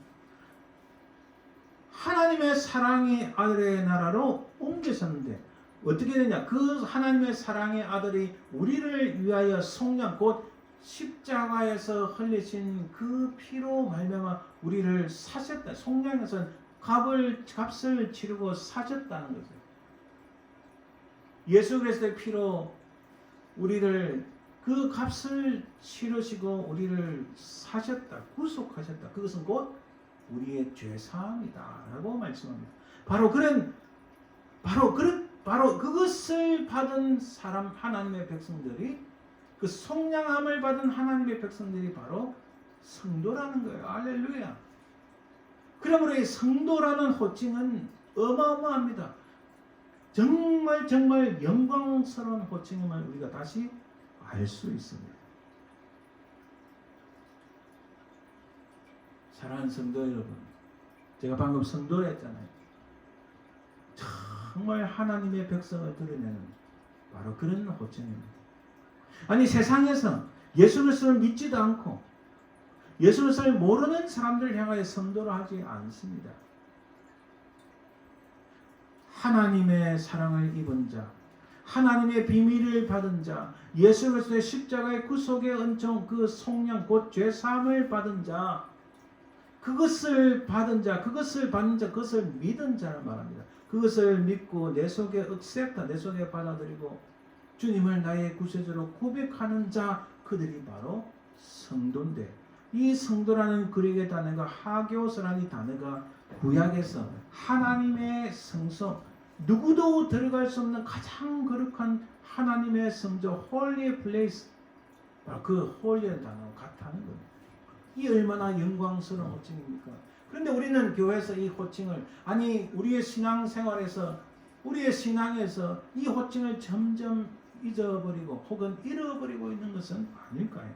하나님의 사랑의 아들의 나라로 옮기셨는데 어떻게 되냐? 그 하나님의 사랑의 아들이 우리를 위하여 속량 곧 십자가에서 흘리신 그 피로 말미암아 우리를 사셨다. 속량에서 값을 치르고 사셨다는 거죠. 예수 그리스도의 피로 우리를 그 값을 치르시고 우리를 사셨다. 구속하셨다. 그것은 곧 우리의 죄사함이다라고 말씀합니다. 바로 그것을 받은 사람 하나님의 백성들이 그 속량함을 받은 하나님의 백성들이 바로 성도라는 거예요. 할렐루야. 그러므로 이 성도라는 호칭은 어마어마합니다. 정말 영광스러운 호칭임을 우리가 다시 알 수 있습니다. 사랑하는 성도 여러분, 제가 방금 성도라 했잖아요. 정말 하나님의 백성을 드러내는 바로 그런 호칭입니다. 아니 세상에서 예수 그리스도를 믿지도 않고 예수 그리스도를 모르는 사람들을 향하여 성도를 하지 않습니다. 하나님의 사랑을 입은 자, 하나님의 비밀을 받은 자, 예수 그리스도의 십자가의 구속의 은총, 그 속량 곧 죄사함을 받은 자, 그것을 받은 자, 그것을 받는 자, 그것을 믿은 자를 말합니다. 그것을 믿고 내 속에 내 속에 받아들이고 주님을 나의 구세주로 고백하는 자, 그들이 바로 성도인데, 이 성도라는 그리스의 단어가 하교스라는 단어가 구약에서 하나님의 성소, 누구도 들어갈 수 없는 가장 거룩한 하나님의 성소, 홀리 플레이스, 그 홀리의 단어가 같다는 겁니다. 이 얼마나 영광스러운 호칭입니까? 그런데 우리는 교회에서 이 호칭을, 아니 우리의 신앙생활에서, 우리의 신앙에서 이 호칭을 점점 잊어버리고 혹은 잃어버리고 있는 것은 아닐까요?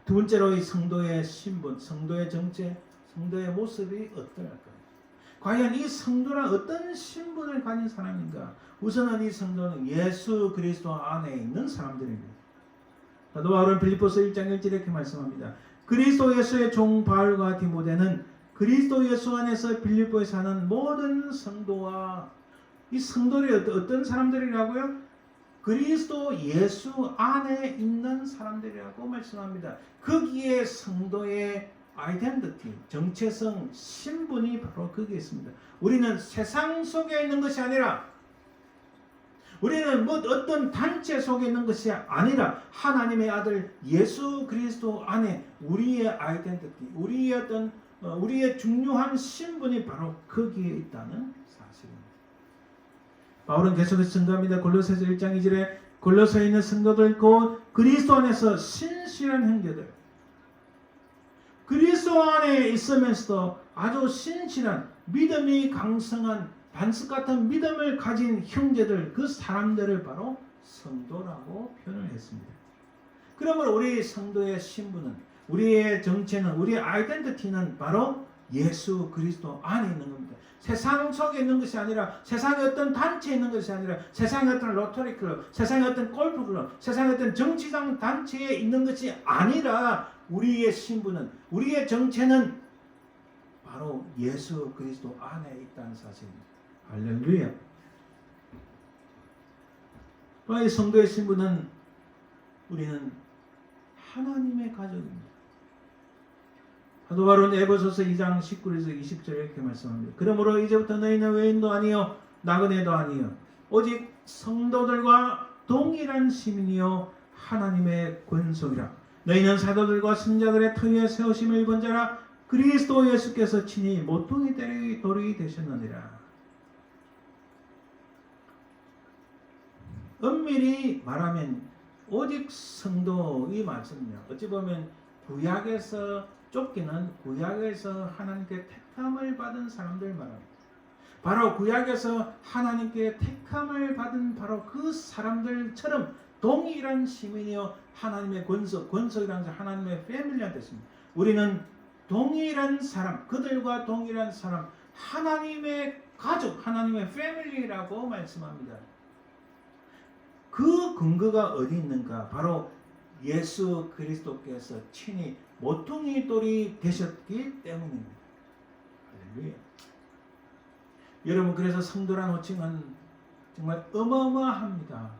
두 번째로 이 성도의 신분, 성도의 정체, 성도의 모습이 어떨까요? 과연 이 성도란 어떤 신분을 가진 사람인가? 우선은 이 성도는 예수 그리스도 안에 있는 사람들입니다. 사도 바울은 빌립보서 1장 1절에 이렇게 말씀합니다. 그리스도 예수의 종 바울과 디모데는 그리스도 예수 안에서 빌립보에 사는 모든 성도와, 이 성도들이 어떤 사람들이라고요? 그리스도 예수 안에 있는 사람들이라고 말씀합니다. 거기에 성도의 아이덴티티, 정체성, 신분이 바로 거기에 있습니다. 우리는 세상 속에 있는 것이 아니라, 우리는 어떤 단체 속에 있는 것이 아니라 하나님의 아들 예수 그리스도 안에 우리의 아이덴티티, 우리의 중요한 신분이 바로 거기에 있다는 사실입니다. 바울은 계속해서 증거합니다. 골로새서 1장 2절에 골로새에 있는 성도들 곧 그리스도 안에서 신실한 형제들, 그리스도 안에 있으면서도 아주 신실한, 믿음이 강성한, 반석 같은 믿음을 가진 형제들, 그 사람들을 바로 성도라고 표현을 했습니다. 그러므로 우리 성도의 신분은, 우리의 정체는, 우리의 아이덴티티는 바로 예수 그리스도 안에 있는 겁니다. 세상 속에 있는 것이 아니라, 세상의 어떤 단체에 있는 것이 아니라, 세상의 어떤 로터리 클럽, 세상의 어떤 골프 클럽, 세상의 어떤 정치장 단체에 있는 것이 아니라, 우리의 신분은, 우리의 정체는 바로 예수 그리스도 안에 있다는 사실입니다. 할렐루야. 이 성도의 신분은, 우리는 하나님의 가족입니다. 사도 바울은 에베소서 2장 19에서 20절에 이렇게 말씀합니다. 그러므로 이제부터 너희는 외인도 아니요 나그네도 아니요 오직 성도들과 동일한 시민이요 하나님의 권속이라. 너희는 사도들과 선자들의 터위에 세우심을 입은 자라. 그리스도 예수께서 친히 모퉁이 돌이 되셨느니라. 엄밀히 말하면 오직 성도 이 말씀이요. 어찌 보면 구약에서 쫓기는 구약에서 하나님께 택함을 받은 사람들 말합니다. 바로 구약에서 하나님께 택함을 받은 바로 그 사람들처럼 동일한 시민이요 하나님의 권속이라는 것은 하나님의 패밀리한 뜻입니다. 우리는 동일한 사람, 그들과 동일한 사람, 하나님의 가족, 하나님의 패밀리라고 말씀합니다. 그 근거가 어디 있는가? 바로 예수 그리스도께서 친히 모퉁이 돌이 되셨기 때문입니다. 할렐루야. 여러분, 그래서 성도란 호칭은 정말 어마어마합니다.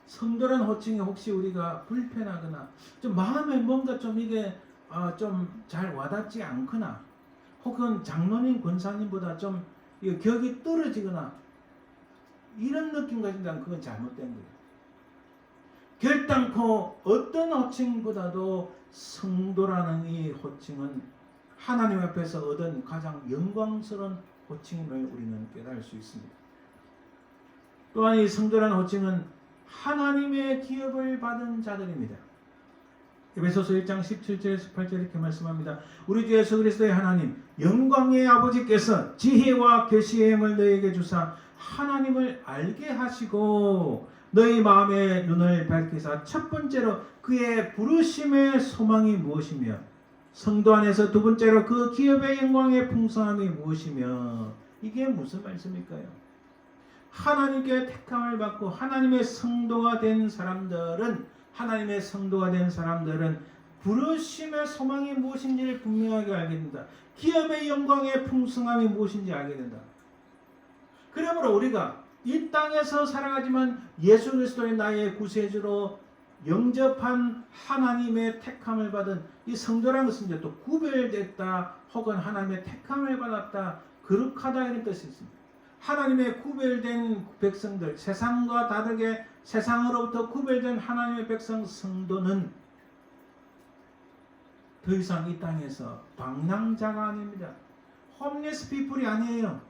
성도란 호칭이 혹시 우리가 불편하거나 좀 마음에 뭔가 좀 이게 좀 잘 와닿지 않거나 혹은 장로님 권사님보다 좀 격이 떨어지거나 이런 느낌 가진다면 그건 잘못된 거예요. 결단코 어떤 호칭보다도 성도라는 이 호칭은 하나님 앞에서 얻은 가장 영광스러운 호칭임을 우리는 깨달을 수 있습니다. 또한 이 성도라는 호칭은 하나님의 기업을 받은 자들입니다. 에베소서 1장 17절에서 18절 이렇게 말씀합니다. 우리 주 예수 그리스도의 하나님 영광의 아버지께서 지혜와 계시의 영을 너희에게 주사 하나님을 알게 하시고 너희 마음의 눈을 밝히사 첫 번째로 그의 부르심의 소망이 무엇이며 성도 안에서 두 번째로 그 기업의 영광의 풍성함이 무엇이며 이게 무슨 말씀일까요? 하나님께 택함을 받고 하나님의 성도가 된 사람들은 부르심의 소망이 무엇인지를 분명하게 알게 된다. 기업의 영광의 풍성함이 무엇인지 알게 된다. 그러므로 우리가 이 땅에서 살아가지만 예수 그리스도의 나의 구세주로 영접한 하나님의 택함을 받은 이 성도라는 것은 이제 또 구별됐다 혹은 하나님의 택함을 받았다 거룩하다 이런 뜻이 있습니다. 하나님의 구별된 백성들, 세상과 다르게 세상으로부터 구별된 하나님의 백성 성도는 더 이상 이 땅에서 방랑자가 아닙니다. 홈리스 피플이 아니에요.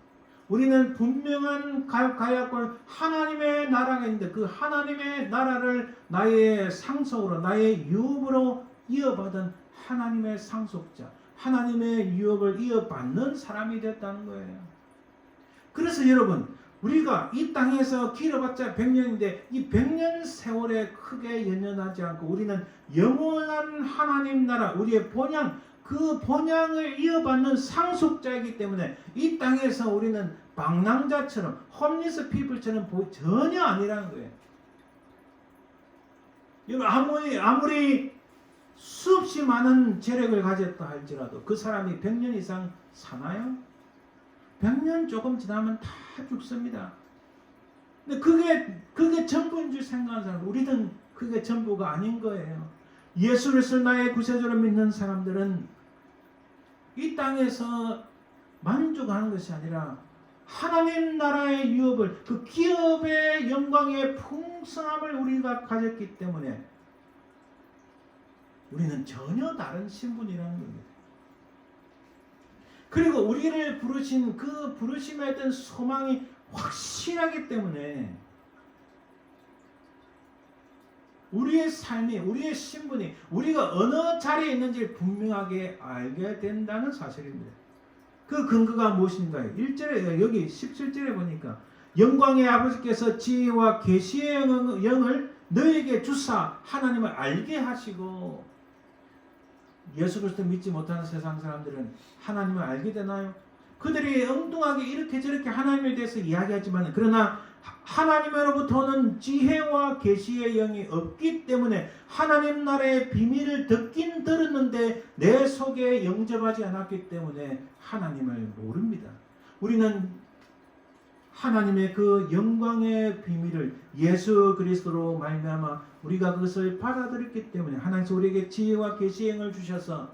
우리는 분명한 가야골 하나님의 나라가 있는데 그 하나님의 나라를 나의 상속으로 나의 유업으로 이어받은 하나님의 상속자, 하나님의 유업을 이어받는 사람이 됐다는 거예요. 그래서 여러분, 우리가 이 땅에서 길어봤자 100년인데 이 100년 세월에 크게 연연하지 않고 우리는 영원한 하나님 나라, 우리의 본향, 그 본향을 이어받는 상속자이기 때문에 이 땅에서 우리는 방랑자처럼 홈리스 피플처럼 전혀 아니라는 거예요. 여러분, 아무리 수없이 많은 재력을 가졌다 할지라도 그 사람이 100년 이상 사나요? 100년 조금 지나면 다 죽습니다. 근데 그게 전부인 줄 생각하는 사람, 우리는 그게 전부가 아닌 거예요. 예수 그리스도 나의 구세주로 믿는 사람들은 이 땅에서 만족하는 것이 아니라 하나님 나라의 유업을, 그 기업의 영광의 풍성함을 우리가 가졌기 때문에 우리는 전혀 다른 신분이라는 겁니다. 그리고 우리를 부르신 그 부르심에 대한 소망이 확실하기 때문에 우리의 삶이, 우리의 신분이, 우리가 어느 자리에 있는지 분명하게 알게 된다는 사실입니다. 그 근거가 무엇인가요? 1절에, 여기 17절에 보니까 영광의 아버지께서 지혜와 계시의 영을 너에게 주사 하나님을 알게 하시고, 예수 그리스도 믿지 못하는 세상 사람들은 하나님을 알게 되나요? 그들이 엉뚱하게 이렇게 저렇게 하나님에 대해서 이야기하지만, 그러나 하나님으로부터는 지혜와 계시의 영이 없기 때문에 하나님 나라의 비밀을 듣긴 들었는데 내 속에 영접하지 않았기 때문에 하나님을 모릅니다. 우리는 하나님의 그 영광의 비밀을 예수 그리스도로 말미암아 우리가 그것을 받아들였기 때문에 하나님께서 우리에게 지혜와 계시의 영을 주셔서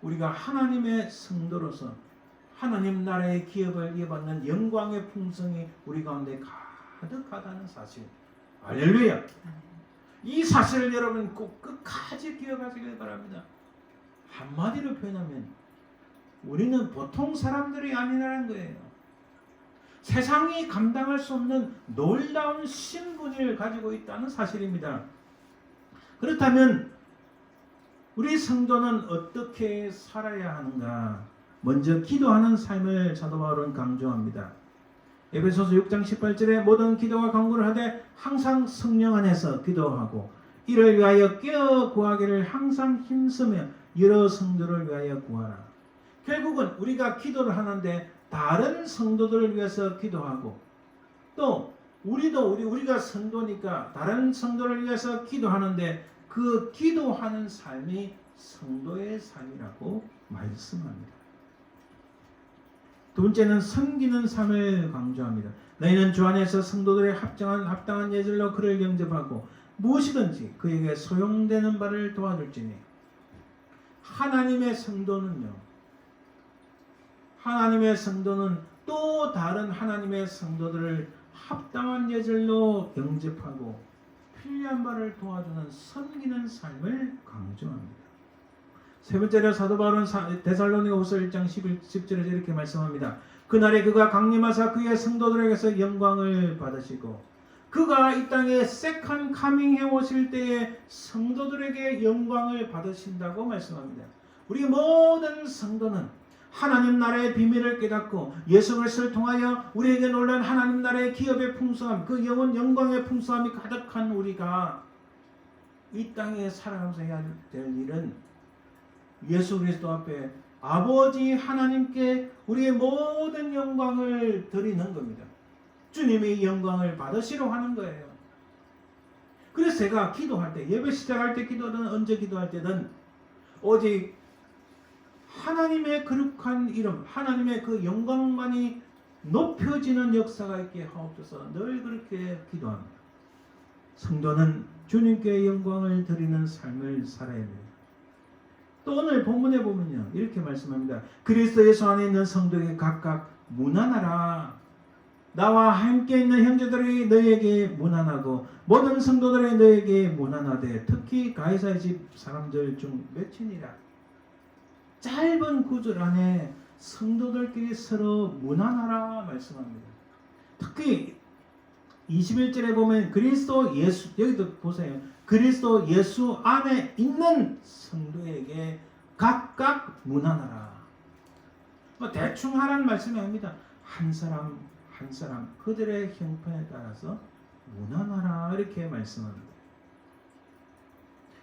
우리가 하나님의 성도로서 하나님 나라의 기업을 이어받는 영광의 풍성이 우리 가운데 가득하다는 사실. 할렐루야. 이 사실을 여러분 꼭 끝까지 기억하시길 바랍니다. 한마디로 표현하면 우리는 보통 사람들이 아니라는 거예요. 세상이 감당할 수 없는 놀라운 신분을 가지고 있다는 사실입니다. 그렇다면 우리 성도는 어떻게 살아야 하는가? 먼저 기도하는 삶을 사도 바울은 강조합니다. 에베소서 6장 18절에 모든 기도와 간구를 하되 항상 성령 안에서 기도하고 이를 위하여 깨어 구하기를 항상 힘쓰며 여러 성도를 위하여 구하라. 결국은 우리가 기도를 하는데 다른 성도들을 위해서 기도하고 또 우리가 성도니까 다른 성도를 위해서 기도하는데 그 기도하는 삶이 성도의 삶이라고 말씀합니다. 두 번째는 섬기는 삶을 강조합니다. 너희는 주 안에서 성도들의 합당한 예절로 그를 영접하고 무엇이든지 그에게 소용되는 바를 도와줄지니. 하나님의 성도는 또 다른 하나님의 성도들을 합당한 예절로 영접하고 필요한 바를 도와주는 섬기는 삶을 강조합니다. 세 번째로 사도 바울은 데살로니가후서 1장 10절에서 이렇게 말씀합니다. 그날에 그가 강림하사 그의 성도들에게서 영광을 받으시고 그가 이 땅에 세컨 카밍해 오실 때에 성도들에게 영광을 받으신다고 말씀합니다. 우리 모든 성도는 하나님 나라의 비밀을 깨닫고 예수 그리스도를 통하여 우리에게 놀란 하나님 나라의 기업의 풍성함, 그 영광의 풍성함이 가득한 우리가 이 땅에 살아가면서 해야 될 일은 예수 그리스도 앞에 아버지 하나님께 우리의 모든 영광을 드리는 겁니다. 주님이 영광을 받으시러 하는 거예요. 그래서 제가 기도할 때, 예배 시작할 때 기도든 언제 기도할 때든 오직 하나님의 거룩한 이름, 하나님의 그 영광만이 높여지는 역사가 있게 하옵소서 늘 그렇게 기도합니다. 성도는 주님께 영광을 드리는 삶을 살아야 됩니다. 또 오늘 본문에 보면요 이렇게 말씀합니다. 그리스도 예수 안에 있는 성도에게 각각 문안하라. 나와 함께 있는 형제들이 너희에게 문안하고 모든 성도들이 너희에게 문안하되 특히 가이사의 집 사람들 중 몇이니라. 짧은 구절 안에 성도들끼리 서로 문안하라 말씀합니다. 특히 21절에 보면 그리스도 예수, 여기도 보세요. 그리스도 예수 안에 있는 성도에게 각각 문안하라. 대충 하라는 말씀이 아닙니다. 한 사람 한 사람 그들의 형편에 따라서 문안하라 이렇게 말씀합니다.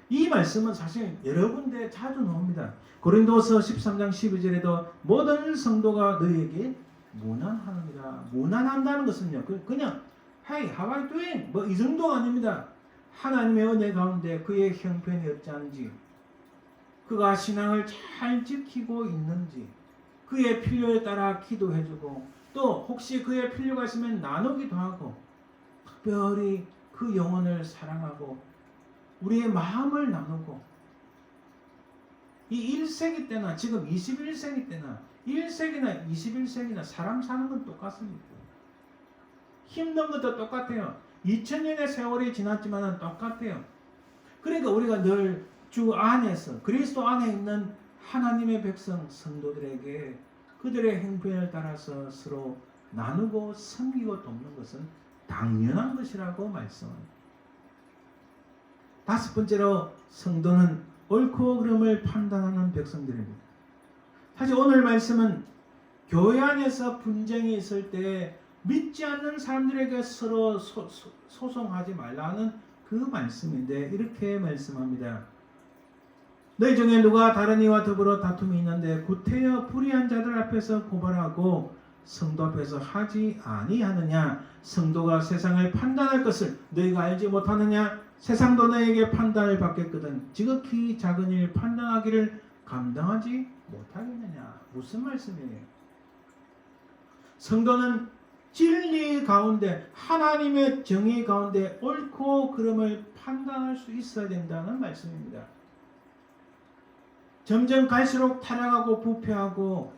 이 말씀은 사실 여러 군데 자주 나옵니다. 고린도서 13장 12절에도 모든 성도가 너희에게 문안하느니라. 문안한다는 것은요 그냥 Hey, how are you doing? 뭐 이 정도가 아닙니다. 하나님의 은혜 가운데 그의 형편이 어찌하는지, 그가 신앙을 잘 지키고 있는지, 그의 필요에 따라 기도해주고 또 혹시 그의 필요가 있으면 나누기도 하고 특별히 그 영혼을 사랑하고 우리의 마음을 나누고 이 1세기 때나 지금 21세기 때나 1세기나 21세기나 사람 사는 건 똑같습니다. 힘든 것도 똑같아요. 2000년의 세월이 지났지만 똑같아요. 그러니까 우리가 늘 주 안에서 그리스도 안에 있는 하나님의 백성 성도들에게 그들의 형편을 따라서 서로 나누고 섬기고 돕는 것은 당연한 것이라고 말씀합니다. 다섯 번째로 성도는 옳고 그름을 판단하는 백성들입니다. 사실 오늘 말씀은 교회 안에서 분쟁이 있을 때 믿지 않는 사람들에게 서로 소송하지 말라는 그 말씀인데 이렇게 말씀합니다. 너희 중에 누가 다른 이와 더불어 다툼이 있는데 구태여 불의한 자들 앞에서 고발하고 성도 앞에서 하지 아니하느냐. 성도가 세상을 판단할 것을 너희가 알지 못하느냐. 세상도 너에게 판단을 받겠거든 지극히 작은 일 판단하기를 감당하지 못하겠느냐. 무슨 말씀이에요? 성도는 진리 가운데 하나님의 정의 가운데 옳고 그름을 판단할 수 있어야 된다는 말씀입니다. 점점 갈수록 타락하고 부패하고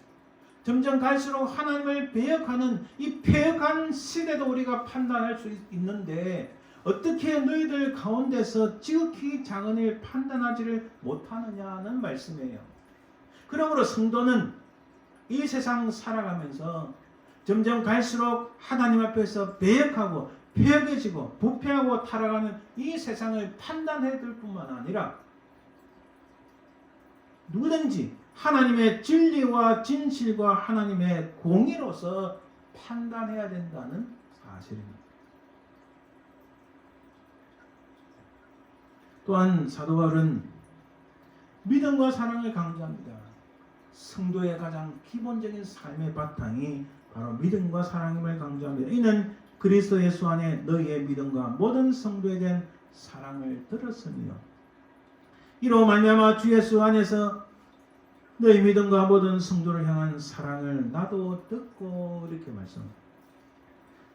점점 갈수록 하나님을 배역하는 이 패역한 시대도 우리가 판단할 수 있는데 어떻게 너희들 가운데서 지극히 작은 일 판단하지를 못하느냐는 말씀이에요. 그러므로 성도는 이 세상 살아가면서 점점 갈수록 하나님 앞에서 배역하고 패역해지고 부패하고 타락하는 이 세상을 판단해야 될 뿐만 아니라 누구든지 하나님의 진리와 진실과 하나님의 공의로서 판단해야 된다는 사실입니다. 또한 사도 바울은 믿음과 사랑을 강조합니다. 성도의 가장 기본적인 삶의 바탕이 바로 믿음과 사랑임을 강조합니다. 이는 그리스도 예수 안에 너희의 믿음과 모든 성도에 대한 사랑을 들었으며 이로 말미암아 주 예수 안에서 너희 믿음과 모든 성도를 향한 사랑을 나도 듣고 이렇게 말씀합니다.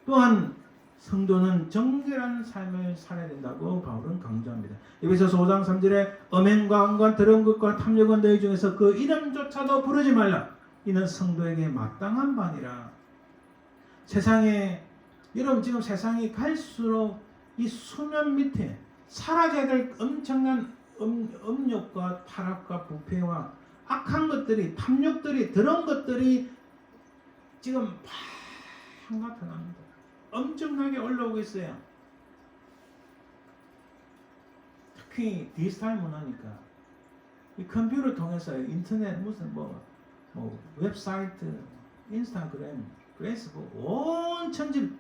또한 성도는 정결한 삶을 살아야 된다고 바울은 강조합니다. 에베소서 5장 3절에 음행과 온갖 더러운 것과 탐욕은 너희 중에서 그 이름조차도 부르지 말라. 이는 성도에게 마땅한 바니라. 세상에 여러분 지금 세상이 갈수록 이 수면 밑에 사라져야 될 엄청난 음욕과 타락과 부패와 악한 것들이 탐욕들이 더러운 것들이 지금 팍 나타납니다. 엄청나게 올라오고 있어요. 특히 디지털 문화니까 이 컴퓨터 통해서 인터넷 무슨 뭐 웹사이트, 인스타그램, 페이스북 온 천지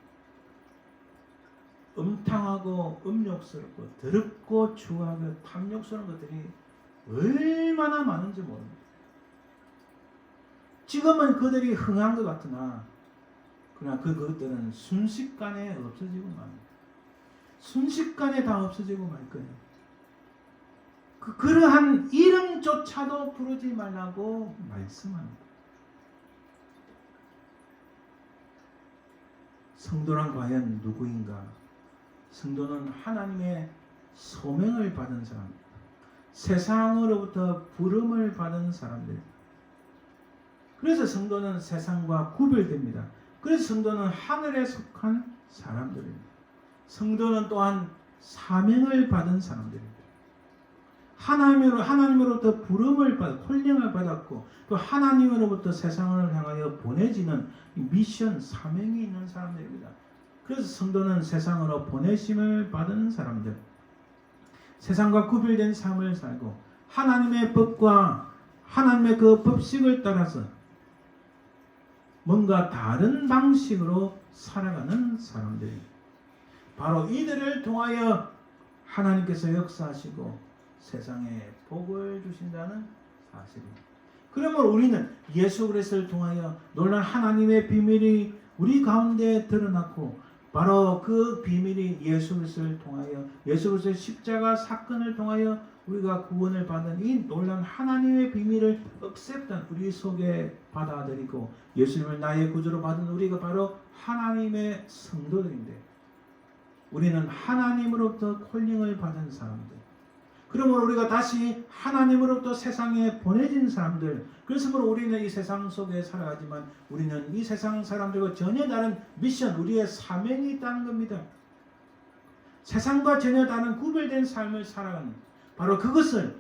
음탕하고 음욕스럽고 더럽고 추하고 탐욕스러운 것들이 얼마나 많은지 모릅니다. 지금은 그들이 흥한 것 같으나 그러나 그것들은 순식간에 없어지고 맙니다. 순식간에 다 없어지고 말 거예요. 그러한 이름조차도 부르지 말라고 말씀합니다. 성도란 과연 누구인가? 성도는 하나님의 소명을 받은 사람입니다. 세상으로부터 부름을 받은 사람들. 그래서 성도는 세상과 구별됩니다. 그래서 성도는 하늘에 속한 사람들입니다. 성도는 또한 사명을 받은 사람들입니다. 하나님으로부터 부름을 받아 콜링을 받았고 또 하나님으로부터 세상을 향하여 보내지는 미션 사명이 있는 사람들입니다. 그래서 성도는 세상으로 보내심을 받은 사람들, 세상과 구별된 삶을 살고 하나님의 법과 하나님의 그 법칙을 따라서 뭔가 다른 방식으로 살아가는 사람들입니다. 바로 이들을 통하여 하나님께서 역사하시고 세상에 복을 주신다는 사실입니다. 그러므로 우리는 예수 그리스도를 통하여 놀라운 하나님의 비밀이 우리 가운데 드러났고 바로 그 비밀이 예수 그리스도를 통하여 예수 그리스도의 십자가 사건을 통하여 우리가 구원을 받는 이 놀라운 하나님의 비밀을 억셉트한 우리 속에 받아들이고 예수님을 나의 구주로 받은 우리가 바로 하나님의 성도들인데 우리는 하나님으로부터 콜링을 받은 사람들. 그러므로 우리가 다시 하나님으로부터 세상에 보내진 사람들. 그래서 우리는 이 세상 속에 살아가지만 우리는 이 세상 사람들과 전혀 다른 미션, 우리의 사명이 있다는 겁니다. 세상과 전혀 다른 구별된 삶을 살아가는 바로 그것을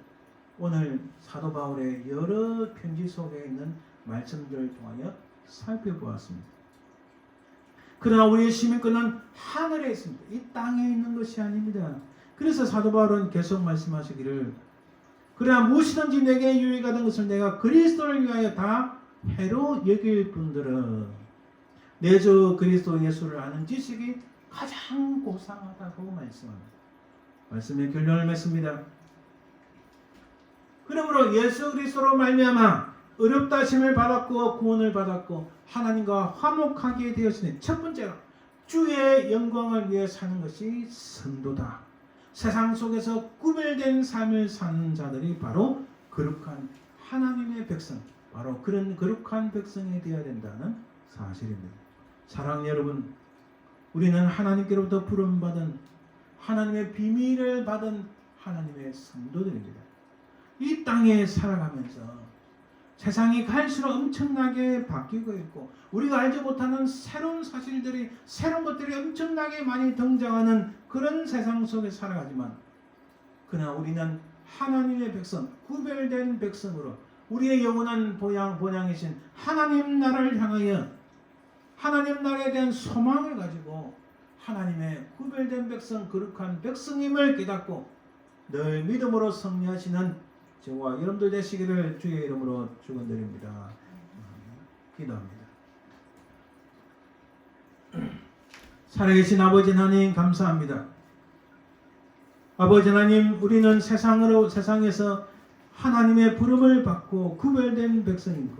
오늘 사도 바울의 여러 편지 속에 있는 말씀들을 통하여 살펴보았습니다. 그러나 우리의 시민권은 하늘에 있습니다. 이 땅에 있는 것이 아닙니다. 그래서 사도 바울은 계속 말씀하시기를 그러나 무엇이든지 내게 유익가 된 것을 내가 그리스도를 위하여 다 해로 여길 뿐더러 내 주 그리스도 예수를 아는 지식이 가장 고상하다고 말씀합니다. 말씀의 결론을 맺습니다. 그러므로 예수 그리스도로 말미암아 어렵다 하심을 받았고 구원을 받았고 하나님과 화목하게 되었으니 첫 번째로 주의 영광을 위해 사는 것이 성도다. 세상 속에서 구별된 삶을 사는 자들이 바로 거룩한 하나님의 백성, 바로 그런 거룩한 백성이 되어야 된다는 사실입니다. 사랑하는 여러분, 우리는 하나님께로부터 부름받은 하나님의 비밀을 받은 하나님의 성도들입니다. 이 땅에 살아가면서 세상이 갈수록 엄청나게 바뀌고 있고 우리가 알지 못하는 새로운 사실들이 새로운 것들이 엄청나게 많이 등장하는 그런 세상 속에 살아가지만 그러나 우리는 하나님의 백성, 구별된 백성으로 우리의 영원한 본향이신 하나님 나라를 향하여 하나님 나라에 대한 소망을 가지고 하나님의 구별된 백성, 거룩한 백성임을 깨닫고 늘 믿음으로 승리하시는 저와 여러분들 되시기를 주의 이름으로 축원드립니다. 기도합니다. 살아계신 아버지 하나님 감사합니다. 아버지 하나님, 우리는 세상에서 하나님의 부름을 받고 구별된 백성이고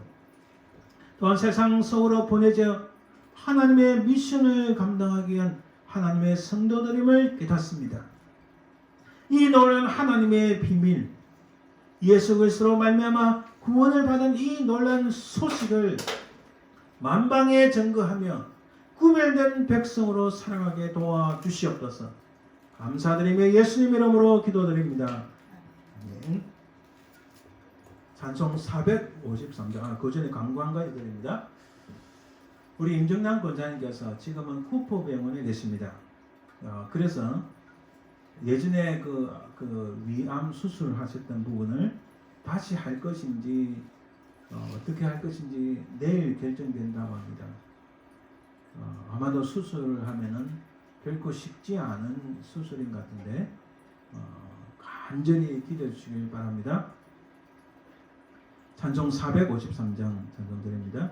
또한 세상 속으로 보내져 하나님의 미션을 감당하기 위한 하나님의 성도들임을 깨닫습니다. 이 놀라운 하나님의 비밀, 예수 그리스도로 말미암아 구원을 받은 이 놀라운 소식을 만방에 전거하며 구별된 백성으로 살아가게 도와주시옵소서. 감사드리며 예수님 이름으로 기도드립니다. 아멘. 찬송 453장, 그 전에 광고 한 가지 드립니다. 우리 임정남 권사님께서 지금은 쿠포병원에 계십니다. 그래서 예전에 그 위암 수술하셨던 부분을 다시 할 것인지 어떻게 할 것인지 내일 결정된다고 합니다. 아마도 수술을 하면은 결코 쉽지 않은 수술인 것 같은데 간절히 기도해 주시길 바랍니다. 찬송 453장 찬송드립니다.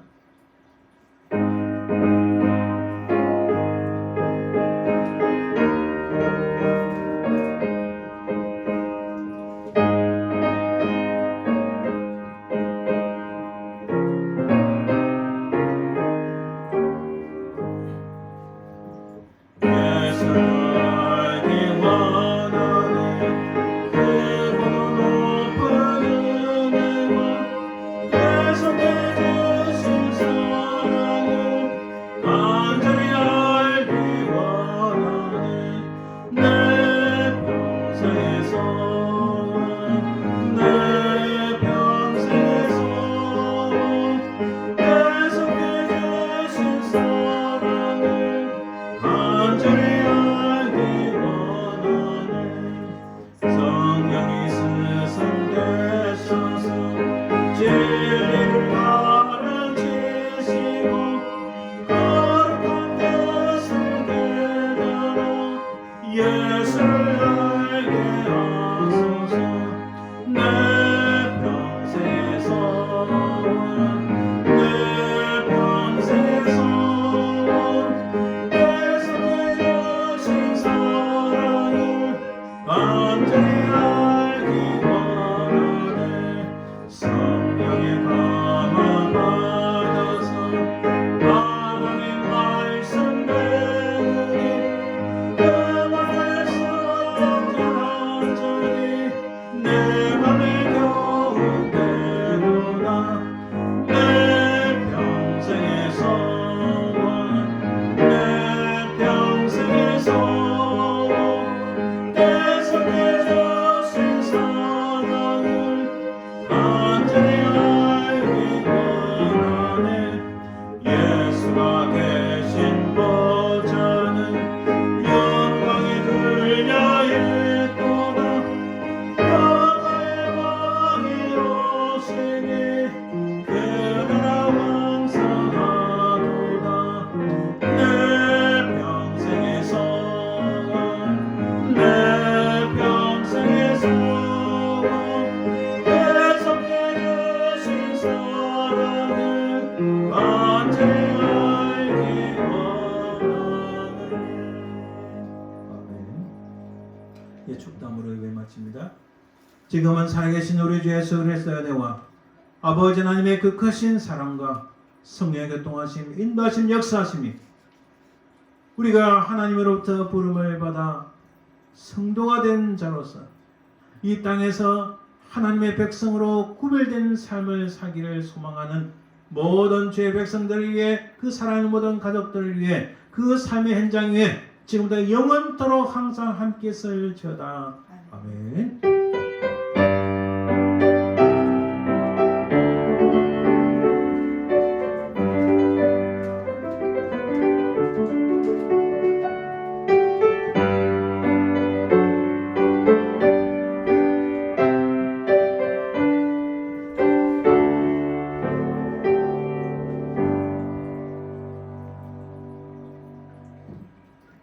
축담으로 예배 마칩니다. 지금은 살아계신 우리 주 예수 그리스도의 은혜와 아버지 하나님의 그 크신 사랑과 성령의 교통하심, 인도하심, 역사하심이 우리가 하나님으로부터 부름을 받아 성도가 된 자로서 이 땅에서 하나님의 백성으로 구별된 삶을 살기를 소망하는 모든 주의 백성들을 위해 그 사랑하는 모든 가족들을 위해 그 삶의 현장 위에 지금부터 영원토록 항상 함께 서일지어다. 아멘. 아멘.